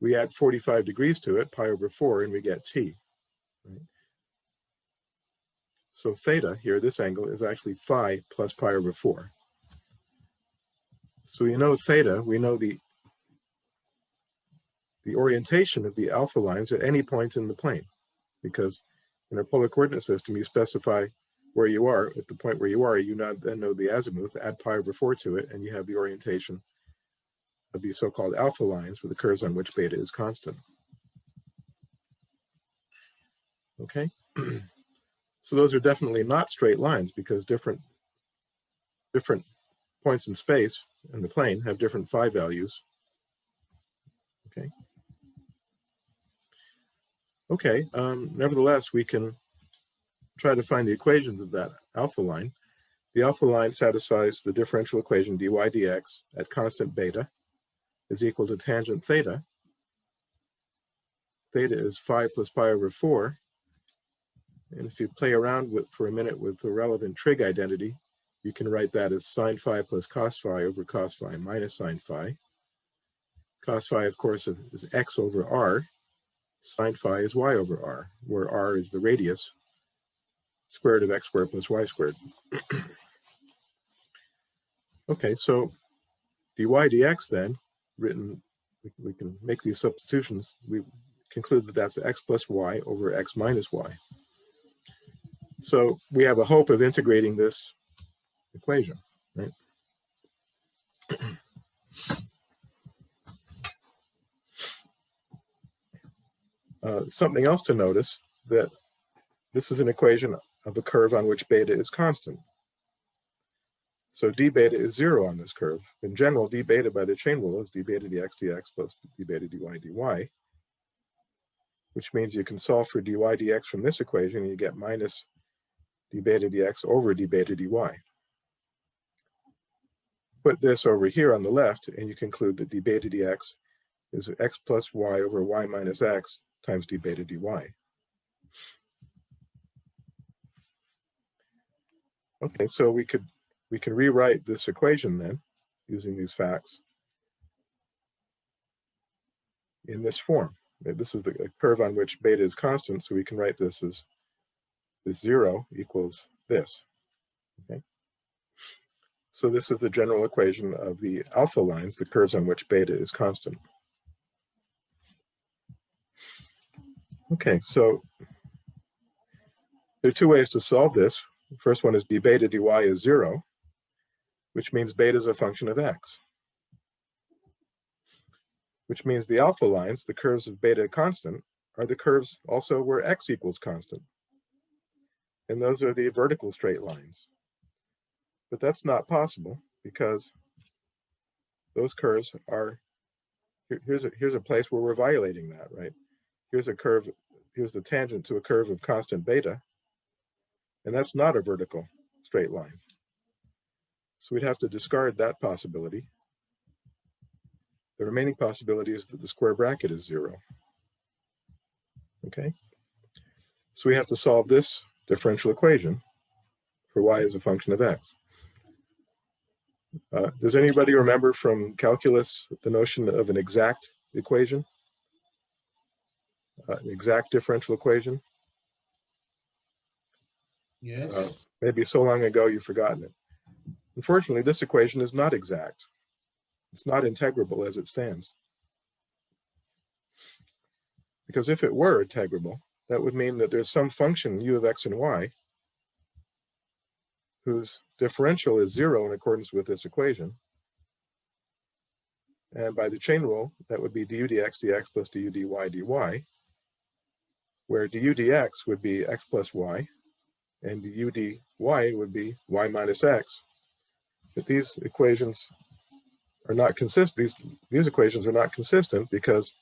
We add 45 degrees to it, pi over 4, and we get T. Right? So theta here, this angle, is actually phi plus pi over 4. So we know theta, we know the orientation of the alpha lines at any point in the plane, because in our polar coordinate system, you specify where you are. At the point where you are, you then know the azimuth, add pi over 4 to it, and you have the orientation of these so-called alpha lines with the curves on which beta is constant. Okay? So those are definitely not straight lines, because different points in space in the plane have different phi values. Okay? Okay, nevertheless, we can try to find the equations of that alpha line. The alpha line satisfies the differential equation dy dx at constant beta is equal to tangent theta. Theta is phi plus pi over 4. And if you play around for a minute with the relevant trig identity, you can write that as sine phi plus cos phi over cos phi minus sine phi. Cos phi, of course, is x over r. Sine phi is y over r, where r is the radius, square root of x squared plus y squared. Okay, so dy dx then, written, we can make these substitutions. We conclude that that's x plus y over x minus y. So we have a hope of integrating this equation, right? Something else to notice, that this is an equation of a curve on which beta is constant. So d beta is 0 on this curve. In general, d beta by the chain rule is d beta dx dx plus d beta dy dy, which means you can solve for dy dx from this equation and you get minus d beta dx over d beta dy. Put this over here on the left and you conclude that d beta dx is x plus y over y minus x times d beta dy. Okay, so we can rewrite this equation then, using these facts, in this form. This is the curve on which beta is constant, so we can write this as this 0 equals this. Okay? So this is the general equation of the alpha lines, the curves on which beta is constant. Okay, so there are two ways to solve this. The first one is d beta dy is 0, which means beta is a function of x. Which means the alpha lines, the curves of beta constant, are the curves also where x equals constant. And those are the vertical straight lines. But that's not possible because those curves are, here's a place where we're violating that, right? Here's a curve, here's the tangent to a curve of constant beta, and that's not a vertical straight line. So we'd have to discard that possibility. The remaining possibility is that the square bracket is 0. Okay? So we have to solve this differential equation for y as a function of x. Does anybody remember from calculus the notion of an exact equation? An exact differential equation? Yes. Maybe so long ago you've forgotten it. Unfortunately, this equation is not exact. It's not integrable as it stands. Because if it were integrable, that would mean that there's some function u of x and y whose differential is 0 in accordance with this equation. And by the chain rule, that would be du dx dx plus du dy dy, where du dx would be x plus y, and udy would be y minus x. But these equations are not consistent. These equations are not consistent because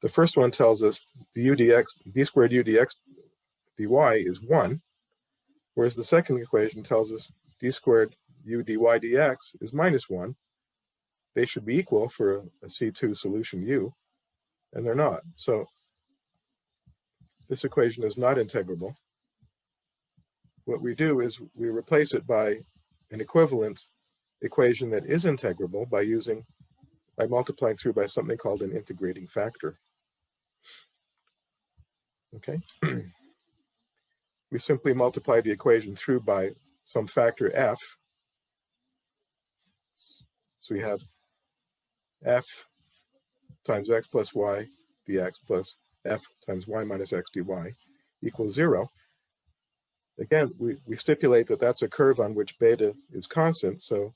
the first one tells us the d squared u dx dy is 1, whereas the second equation tells us d squared u dy dx is minus 1. They should be equal for a C2 solution u, and they're not. So this equation is not integrable. What we do is we replace it by an equivalent equation that is integrable by multiplying through by something called an integrating factor. Okay? We simply multiply the equation through by some factor f. So we have f times x plus y dx plus f times y minus x dy equals 0. Again, we stipulate that that's a curve on which beta is constant, so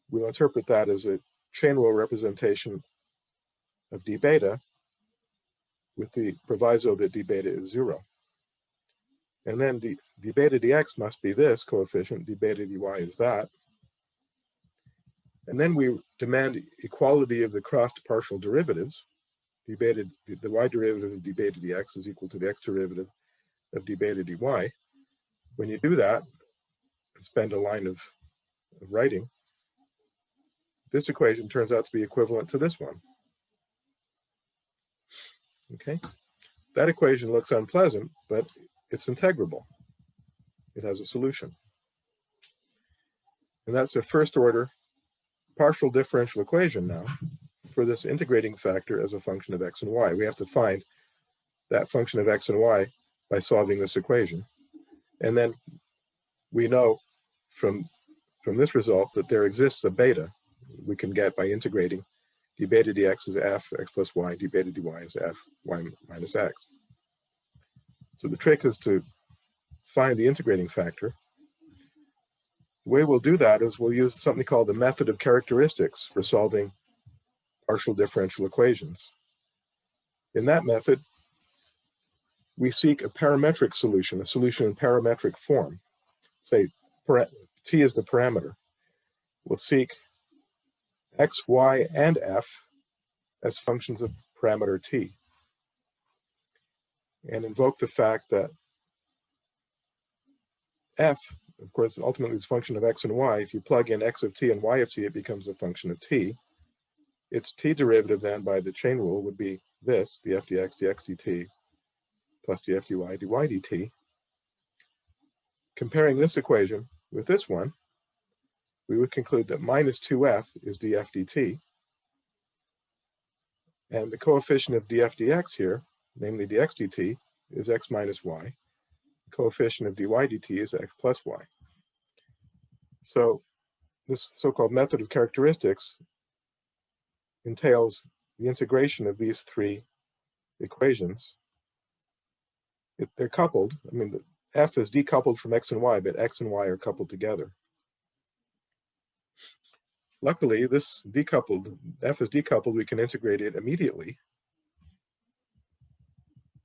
we'll interpret that as a chain rule representation of d beta with the proviso that d beta is 0. And then d beta dx must be this coefficient, d beta dy is that. And then we demand equality of the crossed partial derivatives. The y derivative of d beta dx is equal to the x derivative of d beta dy. When you do that, and spend a line of writing, this equation turns out to be equivalent to this one. Okay? That equation looks unpleasant, but it's integrable. It has a solution. And that's a first order partial differential equation now for this integrating factor as a function of x and y. We have to find that function of x and y by solving this equation. And then we know from this result that there exists a beta we can get by integrating d beta dx is f, x plus y, d beta dy is f, y minus x. So the trick is to find the integrating factor. The way we'll do that is we'll use something called the method of characteristics for solving partial differential equations. In that method, we seek a parametric solution, a solution in parametric form. Say t is the parameter. We'll seek x, y, and f as functions of parameter t, and invoke the fact that f, of course, ultimately is a function of x and y. If you plug in x of t and y of t, it becomes a function of t. Its t derivative then by the chain rule would be this, df dx dx dt plus df dy dy dt. Comparing this equation with this one, we would conclude that minus 2f is df dt. And the coefficient of df dx here, namely dx dt, is x minus y. The coefficient of dy dt is x plus y. So this so-called method of characteristics entails the integration of these three equations. They're coupled. I mean, the f is decoupled from x and y, but x and y are coupled together. Luckily, this f is decoupled, we can integrate it immediately.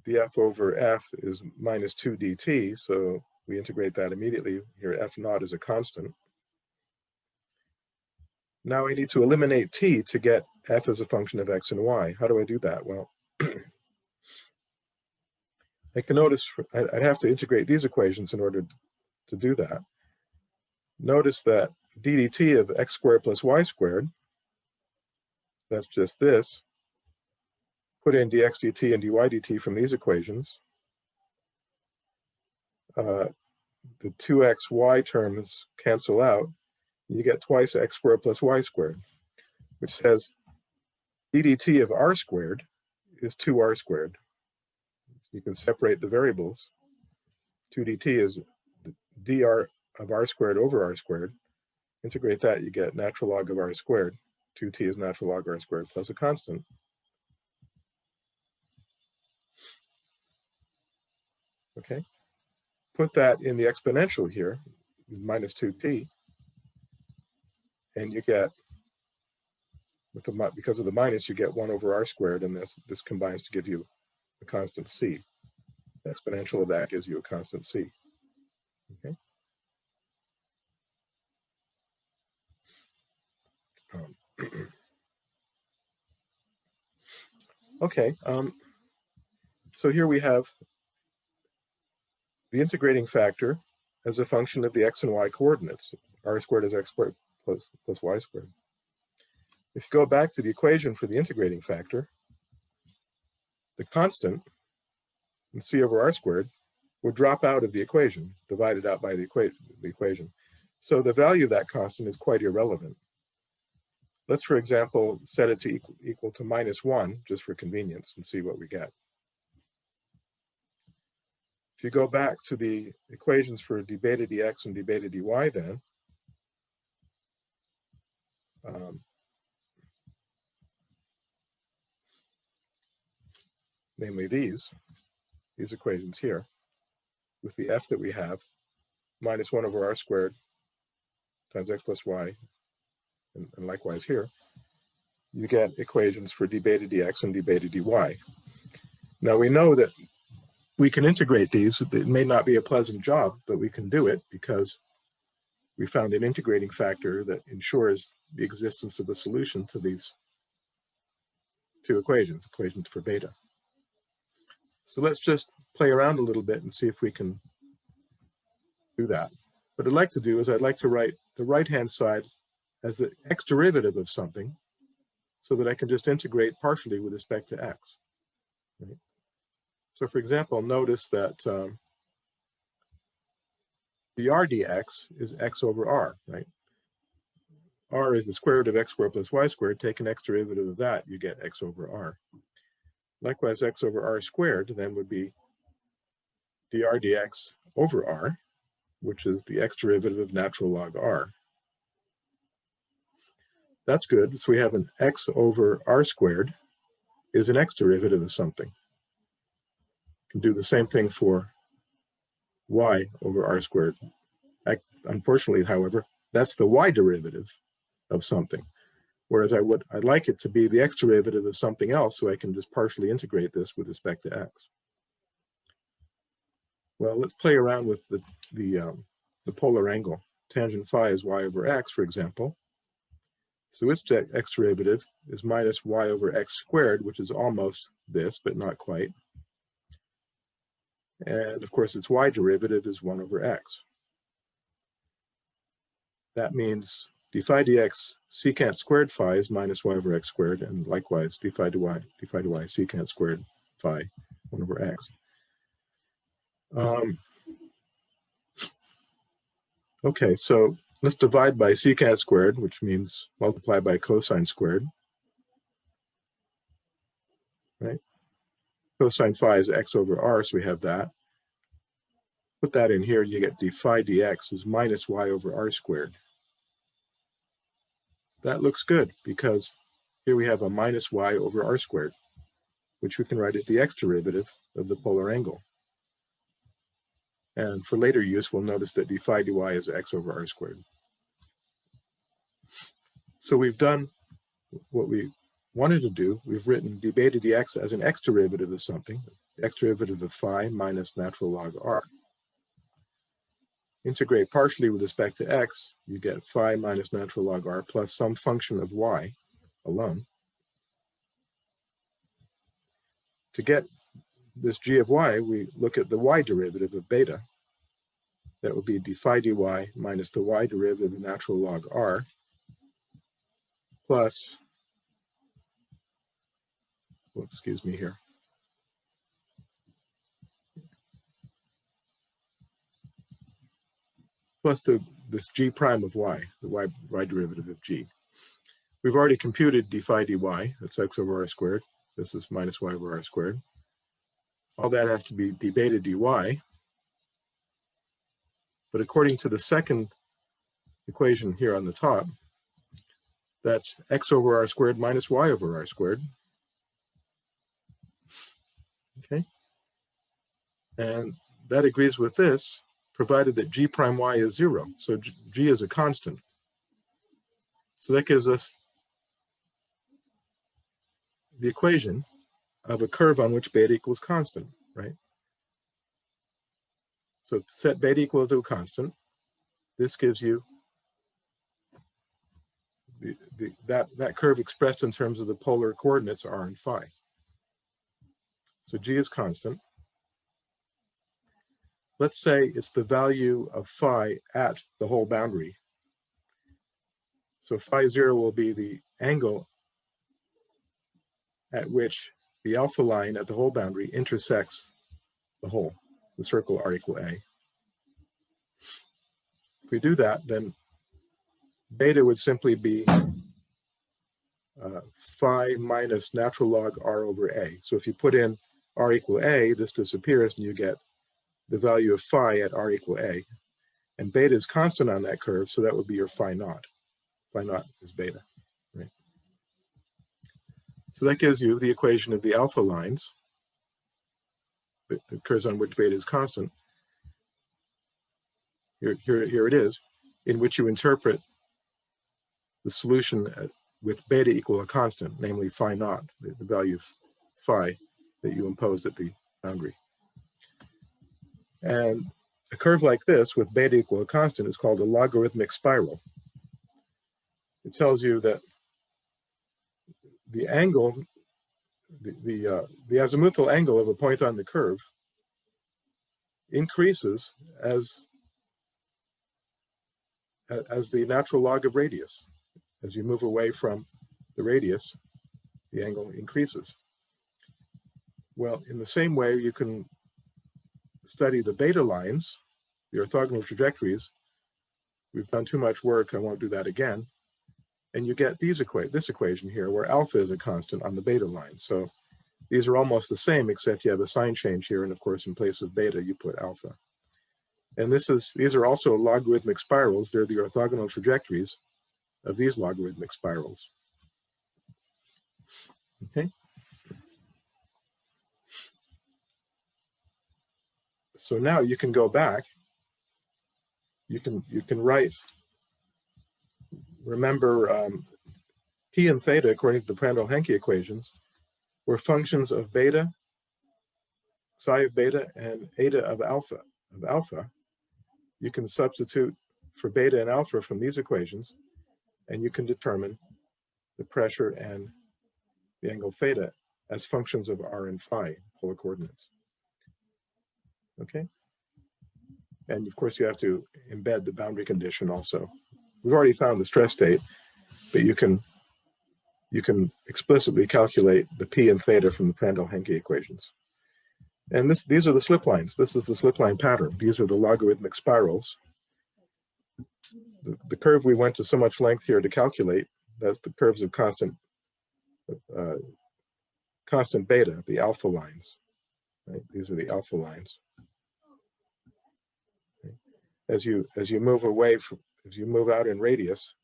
df over f is minus 2 dt, so we integrate that immediately. Here, f naught is a constant. Now we need to eliminate t to get f as a function of x and y. How do I do that? Well, I can notice I'd have to integrate these equations in order to do that. Notice that d dt of x squared plus y squared, that's just this. Put in dx dt and dy dt from these equations. The 2xy terms cancel out. You get twice x squared plus y squared, which says d dt of r squared is 2r squared. You can separate the variables. 2 dt is dr of r squared over r squared. Integrate that, you get natural log of r squared. 2t is natural log r squared plus a constant. Okay, put that in the exponential here, minus 2t, and you get, because of the minus, you get 1 over r squared, and this combines to give you a constant c. The exponential of that gives you a constant c. Okay, so here we have the integrating factor as a function of the x and y coordinates. R squared is x squared plus y squared. If you go back to the equation for the integrating factor, the constant in c over r squared would drop out of the equation, divided out by the equation. So the value of that constant is quite irrelevant. Let's, for example, set it to equal to -1, just for convenience, and see what we get. If you go back to the equations for d beta dx and d beta dy then, namely these equations here, with the f that we have, -1 over r squared times x plus y, and likewise here, you get equations for d beta dx and d beta dy. Now we know that we can integrate these. It may not be a pleasant job, but we can do it because we found an integrating factor that ensures the existence of a solution to these two equations for beta. So let's just play around a little bit and see if we can do that. What I'd like to do is I'd like to write the right-hand side as the x derivative of something so that I can just integrate partially with respect to x. Right? So for example, notice that dr dx is x over r, right? R is the square root of x squared plus y squared. Take an x derivative of that, you get x over r. Likewise, x over r squared then would be dr dx over r, which is the x derivative of natural log r. That's good. So we have an x over r squared is an x derivative of something. Can do the same thing for y over r squared. Unfortunately, however, that's the y derivative of something. Whereas I'd like it to be the x derivative of something else, so I can just partially integrate this with respect to x. Well, let's play around with the polar angle. Tangent phi is y over x, for example. So its x derivative is minus y over x squared, which is almost this, but not quite. And of course, its y derivative is 1 over x. That means d phi dx secant squared phi is minus y over x squared, and likewise d phi dy secant squared phi 1 over x. Okay, so let's divide by secant squared, which means multiply by cosine squared. Right? Cosine phi is x over r, so we have that. Put that in here, you get d phi dx is minus y over r squared. That looks good because here we have a minus y over r squared, which we can write as the x derivative of the polar angle. And for later use, we'll notice that d phi dy is x over r squared. So we've done what we wanted to do. We've written d beta dx as an x derivative of something, x derivative of phi minus natural log r. Integrate partially with respect to x, you get phi minus natural log r plus some function of y alone. To get this g of y, we look at the y derivative of beta. That would be d phi dy minus the y derivative of natural log r plus, well, excuse me here, plus this g prime of y, the y derivative of g. We've already computed d phi dy, that's x over r squared. This is minus y over r squared. All that has to be d beta dy. But according to the second equation here on the top, that's x over r squared minus y over r squared. Okay? And that agrees with this, provided that g prime y is 0. So g is a constant. So that gives us the equation of a curve on which beta equals constant, right? So set beta equal to a constant. This gives you that curve expressed in terms of the polar coordinates r and phi. So g is constant. Let's say it's the value of phi at the whole boundary. So phi 0 will be the angle at which the alpha line at the whole boundary intersects the circle r equal a. If we do that, then beta would simply be phi minus natural log r over a. So if you put in r equal a, this disappears and you get the value of phi at r equal a. And beta is constant on that curve, so that would be your phi naught. Phi naught is beta, right? So that gives you the equation of the alpha lines, the curves on which beta is constant. Here it is, in which you interpret the solution with beta equal a constant, namely phi naught, the value of phi that you imposed at the boundary. And a curve like this with beta equal a constant is called a logarithmic spiral. It tells you that the angle, the azimuthal angle of a point on the curve increases as the natural log of radius. As you move away from the radius, the angle increases. Well, in the same way, you can study the beta lines, the orthogonal trajectories. We've done too much work, I won't do that again. And you get this equation here, where alpha is a constant on the beta line. So these are almost the same, except you have a sign change here, and of course, in place of beta, you put alpha. And these are also logarithmic spirals. They're the orthogonal trajectories of these logarithmic spirals. Okay. So now you can go back. You can write. Remember, p and theta, according to the Prandtl-Henke equations, were functions of beta, psi of beta, and eta of alpha. You can substitute for beta and alpha from these equations, and you can determine the pressure and the angle theta as functions of r and phi, polar coordinates. Okay? And of course, you have to embed the boundary condition also. We've already found the stress state, but you can explicitly calculate the p and theta from the Prandtl-Henke equations. And these are the slip lines. This is the slip line pattern. These are the logarithmic spirals. The curve we went to so much length here to calculate, that's the curves of constant beta, the alpha lines. Right? These are the alpha lines. Okay. As you move away from, as you move out in radius,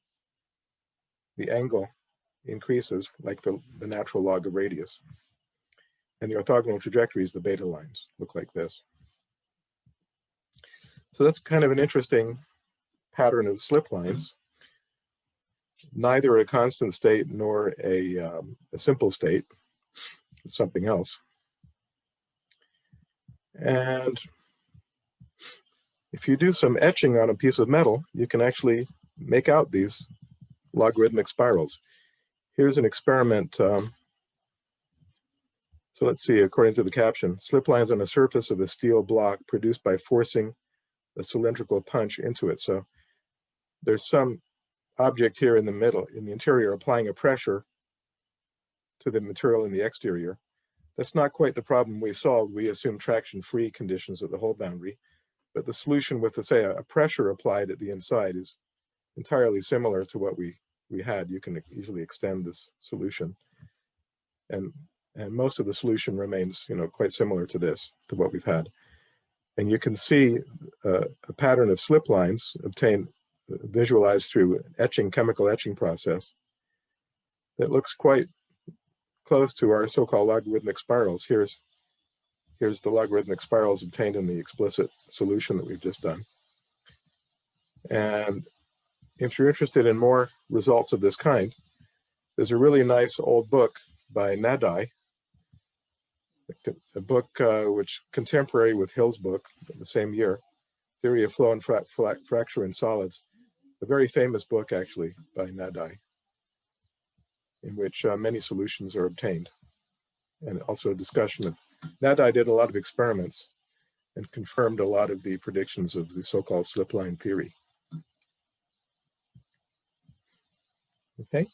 the angle increases like the natural log of radius. And the orthogonal trajectories, the beta lines, look like this. So that's kind of an interesting pattern of slip lines. Neither a constant state nor a simple state. It's something else. And if you do some etching on a piece of metal, you can actually make out these logarithmic spirals. Here's an experiment. So let's see, according to the caption, slip lines on a surface of a steel block produced by forcing a cylindrical punch into it. So there's some object here in the middle, in the interior, applying a pressure to the material in the exterior. That's not quite the problem we solved. We assumed traction-free conditions at the whole boundary, but the solution with, say, a pressure applied at the inside is entirely similar to what we had. You can easily extend this solution. And most of the solution remains, quite similar to this, to what we've had. And you can see a pattern of slip lines visualized through chemical etching process that looks quite close to our so-called logarithmic spirals. Here's the logarithmic spirals obtained in the explicit solution that we've just done. And if you're interested in more results of this kind, there's a really nice old book by Nadai, a book which contemporary with Hill's book, the same year, Theory of Flow and Fracture in Solids, a very famous book actually by Nadai. in which many solutions are obtained, and also a discussion of that. I did a lot of experiments and confirmed a lot of the predictions of the so-called slip line theory. Okay,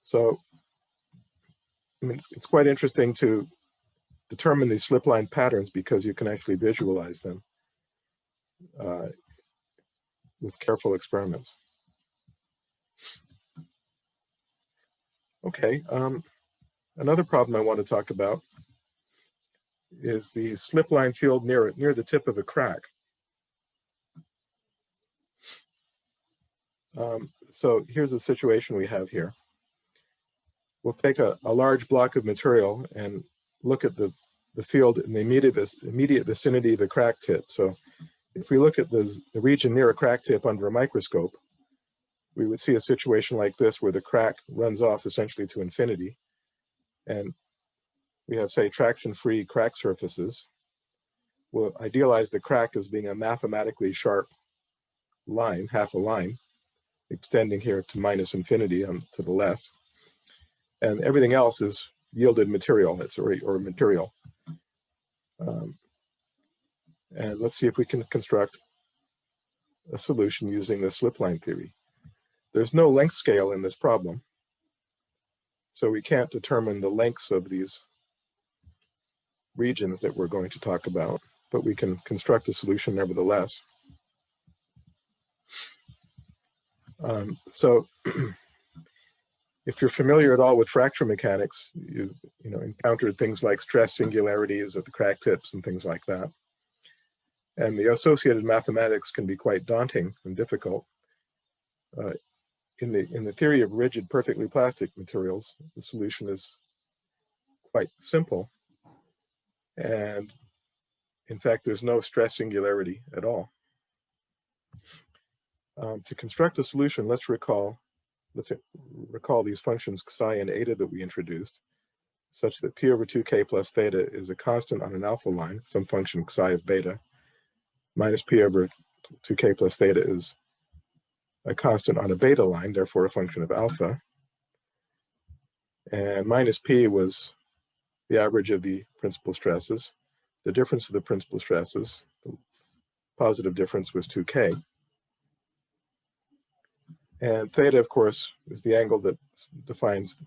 so I mean, it's quite interesting to determine these slip line patterns because you can actually visualize them with careful experiments. Okay, another problem I want to talk about is the slip line field near the tip of a crack. So here's the situation we have here. We'll take a large block of material and look at the field in the immediate vicinity of a crack tip. So if we look at the region near a crack tip under a microscope, we would see a situation like this where the crack runs off essentially to infinity. And we have, say, traction-free crack surfaces. We'll idealize the crack as being a mathematically sharp line, half a line, extending here to minus infinity to the left. And everything else is yielded material, or material. And let's see if we can construct a solution using the slip line theory. There's no length scale in this problem, so we can't determine the lengths of these regions that we're going to talk about, but we can construct a solution nevertheless. So if you're familiar at all with fracture mechanics, you encountered things like stress singularities at the crack tips and things like that. And the associated mathematics can be quite daunting and difficult. In the theory of rigid, perfectly plastic materials, the solution is quite simple. And in fact, there's no stress singularity at all. To construct a solution, let's recall these functions psi and eta that we introduced, such that p over 2k plus theta is a constant on an alpha line, some function psi of beta, minus p over 2k plus theta is a constant on a beta line, therefore a function of alpha. And minus p was the average of the principal stresses. The difference of the principal stresses, the positive difference, was 2k. And theta, of course, is the angle that defines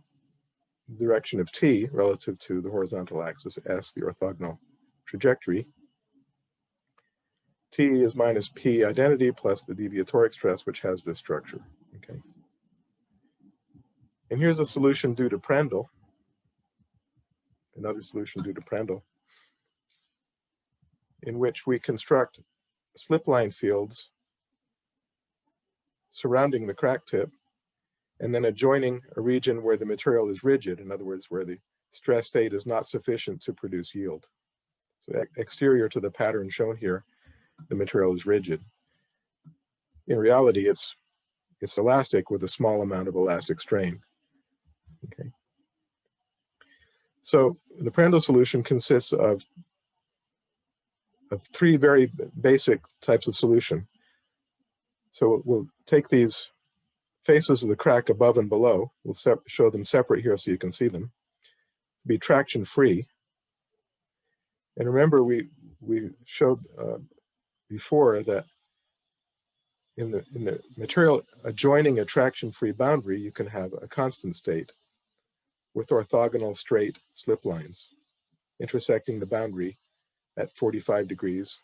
the direction of t relative to the horizontal axis s, the orthogonal trajectory. T is minus p identity plus the deviatoric stress, which has this structure. Okay. And here's a solution due to Prandtl, another solution due to Prandtl, in which we construct slip line fields surrounding the crack tip, and then adjoining a region where the material is rigid, in other words, where the stress state is not sufficient to produce yield. So exterior to the pattern shown here, the material is rigid. In reality, it's elastic with a small amount of elastic strain. Okay. So the Prandtl solution consists of three very basic types of solution. So we'll take these faces of the crack above and below. We'll show them separate here so you can see them. Be traction free. And remember, we showed before that in the material adjoining a traction free boundary, you can have a constant state with orthogonal straight slip lines intersecting the boundary at 45 degrees,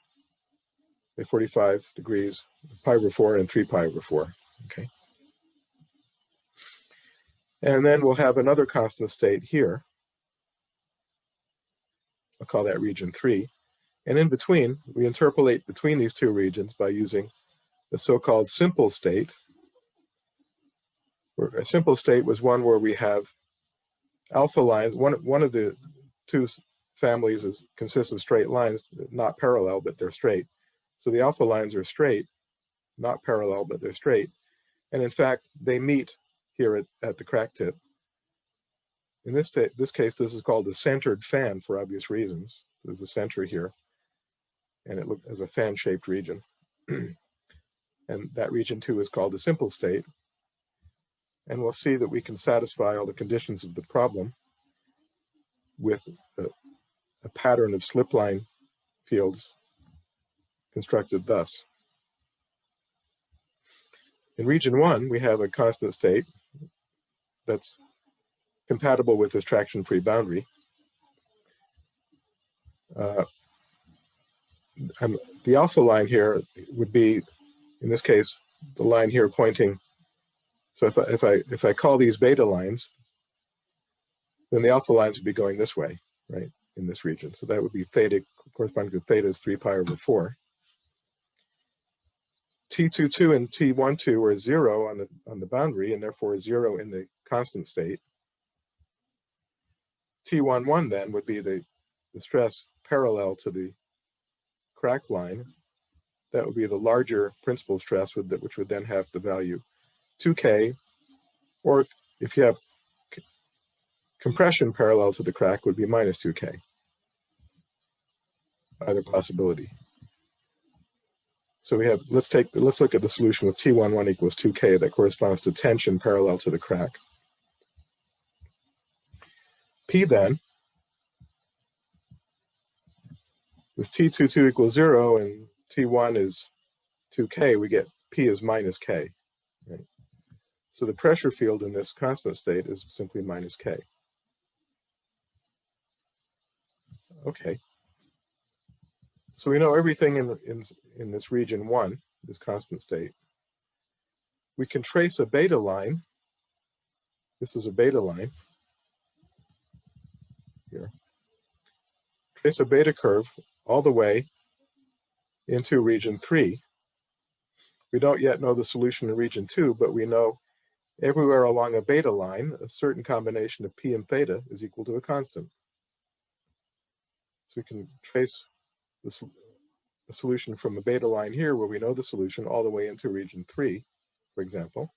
at 45 degrees, pi over 4 and 3 pi over 4. Okay. And then we'll have another constant state here. I'll call that region 3. And in between, we interpolate between these two regions by using the so-called simple state. Where a simple state was one where we have alpha lines. One of the two families consists of straight lines, not parallel, but they're straight. So the alpha lines are straight, not parallel, but they're straight. And in fact, they meet here at the crack tip. In this case, this is called a centered fan for obvious reasons. There's a center here, and it looks as a fan-shaped region. And that region 2 is called the simple state. And we'll see that we can satisfy all the conditions of the problem with a pattern of slipline fields constructed thus. In region 1, we have a constant state that's compatible with this traction-free boundary. The alpha line here would be, in this case, the line here pointing. So if I call these beta lines, then the alpha lines would be going this way, right, in this region. So that would be theta, corresponding to theta is 3 pi over 4. T22 and T12 are 0 on the boundary, and therefore 0 in the constant state. T11 then would be the stress parallel to the crack line. That would be the larger principal stress, which would then have the value 2K, or if you have compression parallel to the crack, would be minus 2K. Either possibility. So we have, let's look at the solution with T11 equals 2K. That corresponds to tension parallel to the crack. P then, with T22 equals 0 and T1 is 2K, we get P is minus K. Right? So the pressure field in this constant state is simply minus K. Okay. So we know everything in this region 1, this constant state. We can trace a beta line. This is a beta line here. Trace a beta curve all the way into region 3. We don't yet know the solution in region 2, but we know everywhere along a beta line, a certain combination of P and theta is equal to a constant. So we can trace the solution from a beta line here, where we know the solution, all the way into region 3, for example,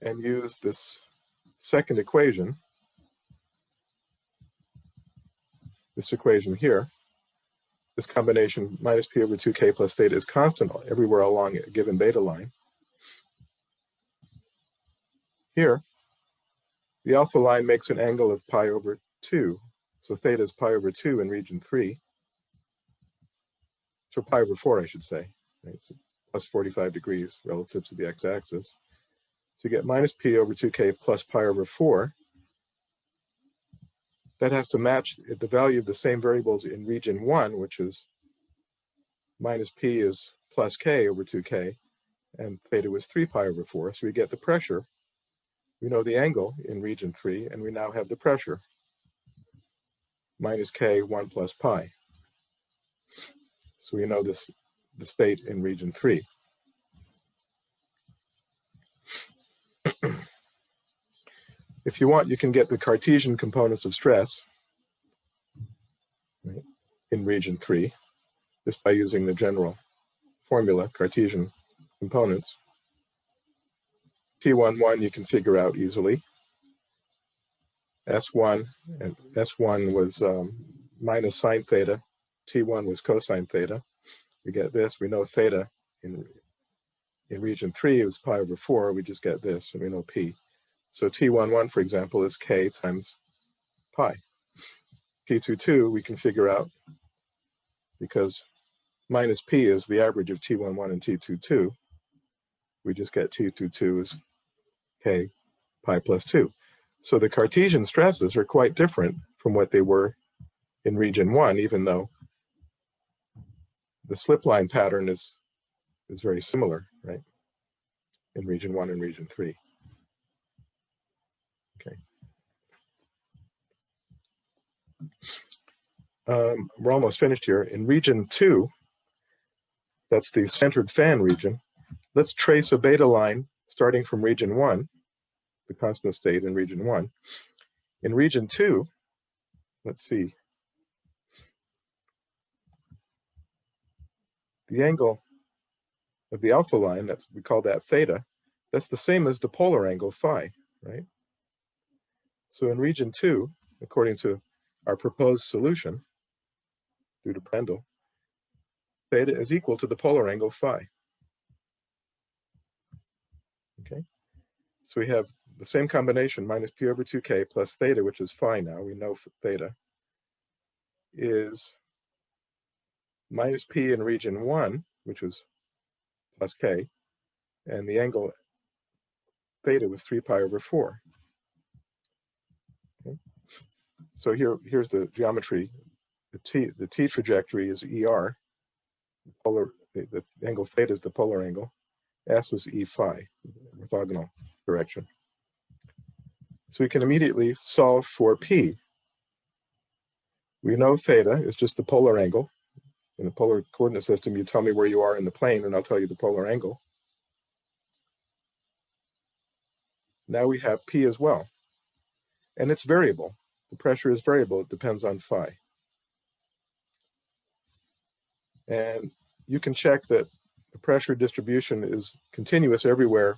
and use this second equation, this equation here. This combination minus P over 2K plus theta is constant everywhere along a given beta line. Here, the alpha line makes an angle of pi over 2. So theta is pi over 2 in region 3. So pi over 4, I should say. Right? So plus 45 degrees relative to the x-axis. So you get minus P over 2K plus pi over 4. That has to match the value of the same variables in region 1, which is minus P is plus K over 2K, and theta was 3 pi over 4. So we get the pressure. We know the angle in region 3, and we now have the pressure. Minus K, 1 plus pi. So we know the state in region 3. If you want, you can get the Cartesian components of stress, right, in region 3, just by using the general formula, Cartesian components. T11 you can figure out easily. S1, and S1 was minus sine theta. T1 was cosine theta. We get this. We know theta in region 3 is pi over 4. We just get this, and we know P. So T11, for example, is K times pi. T22 we can figure out because minus P is the average of T11 and T22. We just get T22 is K pi plus 2. So the Cartesian stresses are quite different from what they were in region 1, even though the slipline pattern is very similar, right, in region 1 and region 3. Okay. We're almost finished here. In region 2, that's the centered fan region, let's trace a beta line starting from region 1, the constant state in region 1. In region 2, let's see, the angle of the alpha line, we call that theta, that's the same as the polar angle phi, right? So in region 2, according to our proposed solution, due to Prandtl, theta is equal to the polar angle phi. Okay, so we have the same combination, minus p over 2k plus theta, which is phi now. We know theta is minus p in region 1, which was plus k, and the angle theta was 3 pi over 4. Okay. So here's the geometry. The t trajectory is ER. The angle theta is the polar angle. S is E phi, orthogonal direction. So we can immediately solve for P. We know theta is just the polar angle. In the polar coordinate system, you tell me where you are in the plane, and I'll tell you the polar angle. Now we have P as well. And it's variable. The pressure is variable. It depends on phi. And you can check that the pressure distribution is continuous everywhere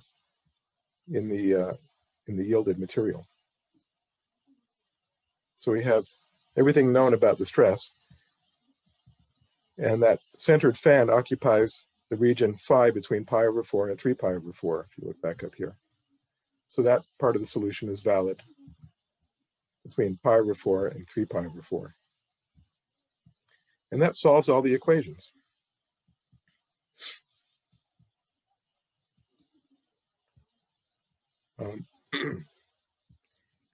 in the yielded material. So we have everything known about the stress, and that centered fan occupies the region phi between pi over 4 and 3 pi over 4, if you look back up here. So that part of the solution is valid between pi over 4 and 3 pi over 4. And that solves all the equations.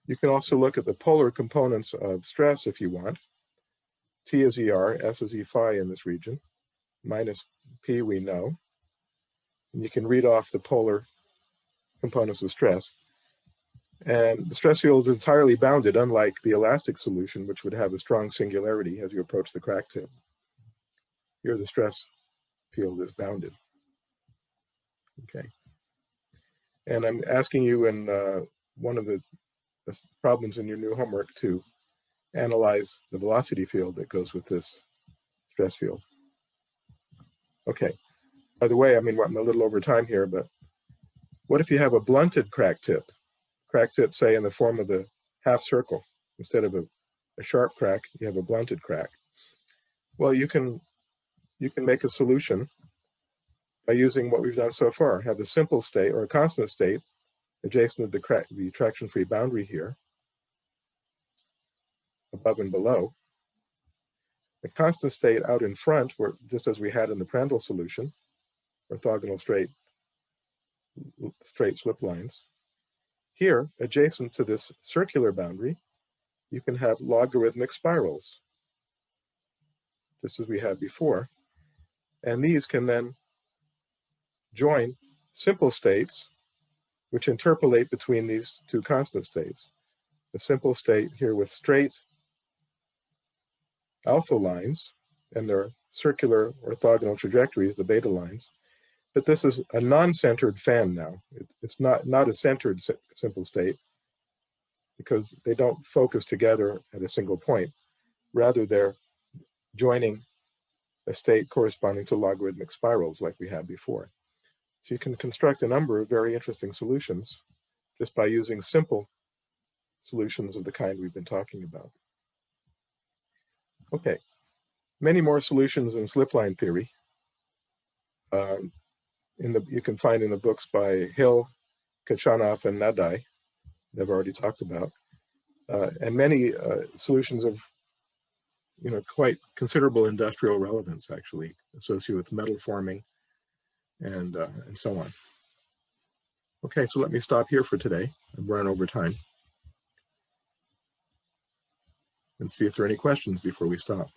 You can also look at the polar components of stress if you want. T is ER, S is E phi in this region, minus P we know. And you can read off the polar components of stress. And the stress field is entirely bounded, unlike the elastic solution, which would have a strong singularity as you approach the crack tip. Here the stress field is bounded. Okay. And I'm asking you in one of the problems in your new homework to analyze the velocity field that goes with this stress field. Okay. By the way, I mean, I'm a little over time here, but what if you have a blunted crack tip? Crack tip, say, in the form of a half circle. Instead of a sharp crack, you have a blunted crack. Well, you can make a solution by using what we've done so far. Have a simple state or a constant state adjacent to the traction-free boundary here, above and below. A constant state out in front, where, just as we had in the Prandtl solution, orthogonal straight slip lines. Here, adjacent to this circular boundary, you can have logarithmic spirals, just as we had before. And these can then join simple states, which interpolate between these two constant states. A simple state here with straight alpha lines and their circular orthogonal trajectories, the beta lines. But this is a non-centered fan now. It's not a centered simple state because they don't focus together at a single point. Rather, they're joining a state corresponding to logarithmic spirals like we had before. So you can construct a number of very interesting solutions just by using simple solutions of the kind we've been talking about. Okay, many more solutions in slipline theory. You can find in the books by Hill, Kachanov, and Nadai, that I've already talked about, and many solutions of quite considerable industrial relevance, actually, associated with metal forming and so on. Okay, so let me stop here for today. I've run over time. And see if there are any questions before we stop.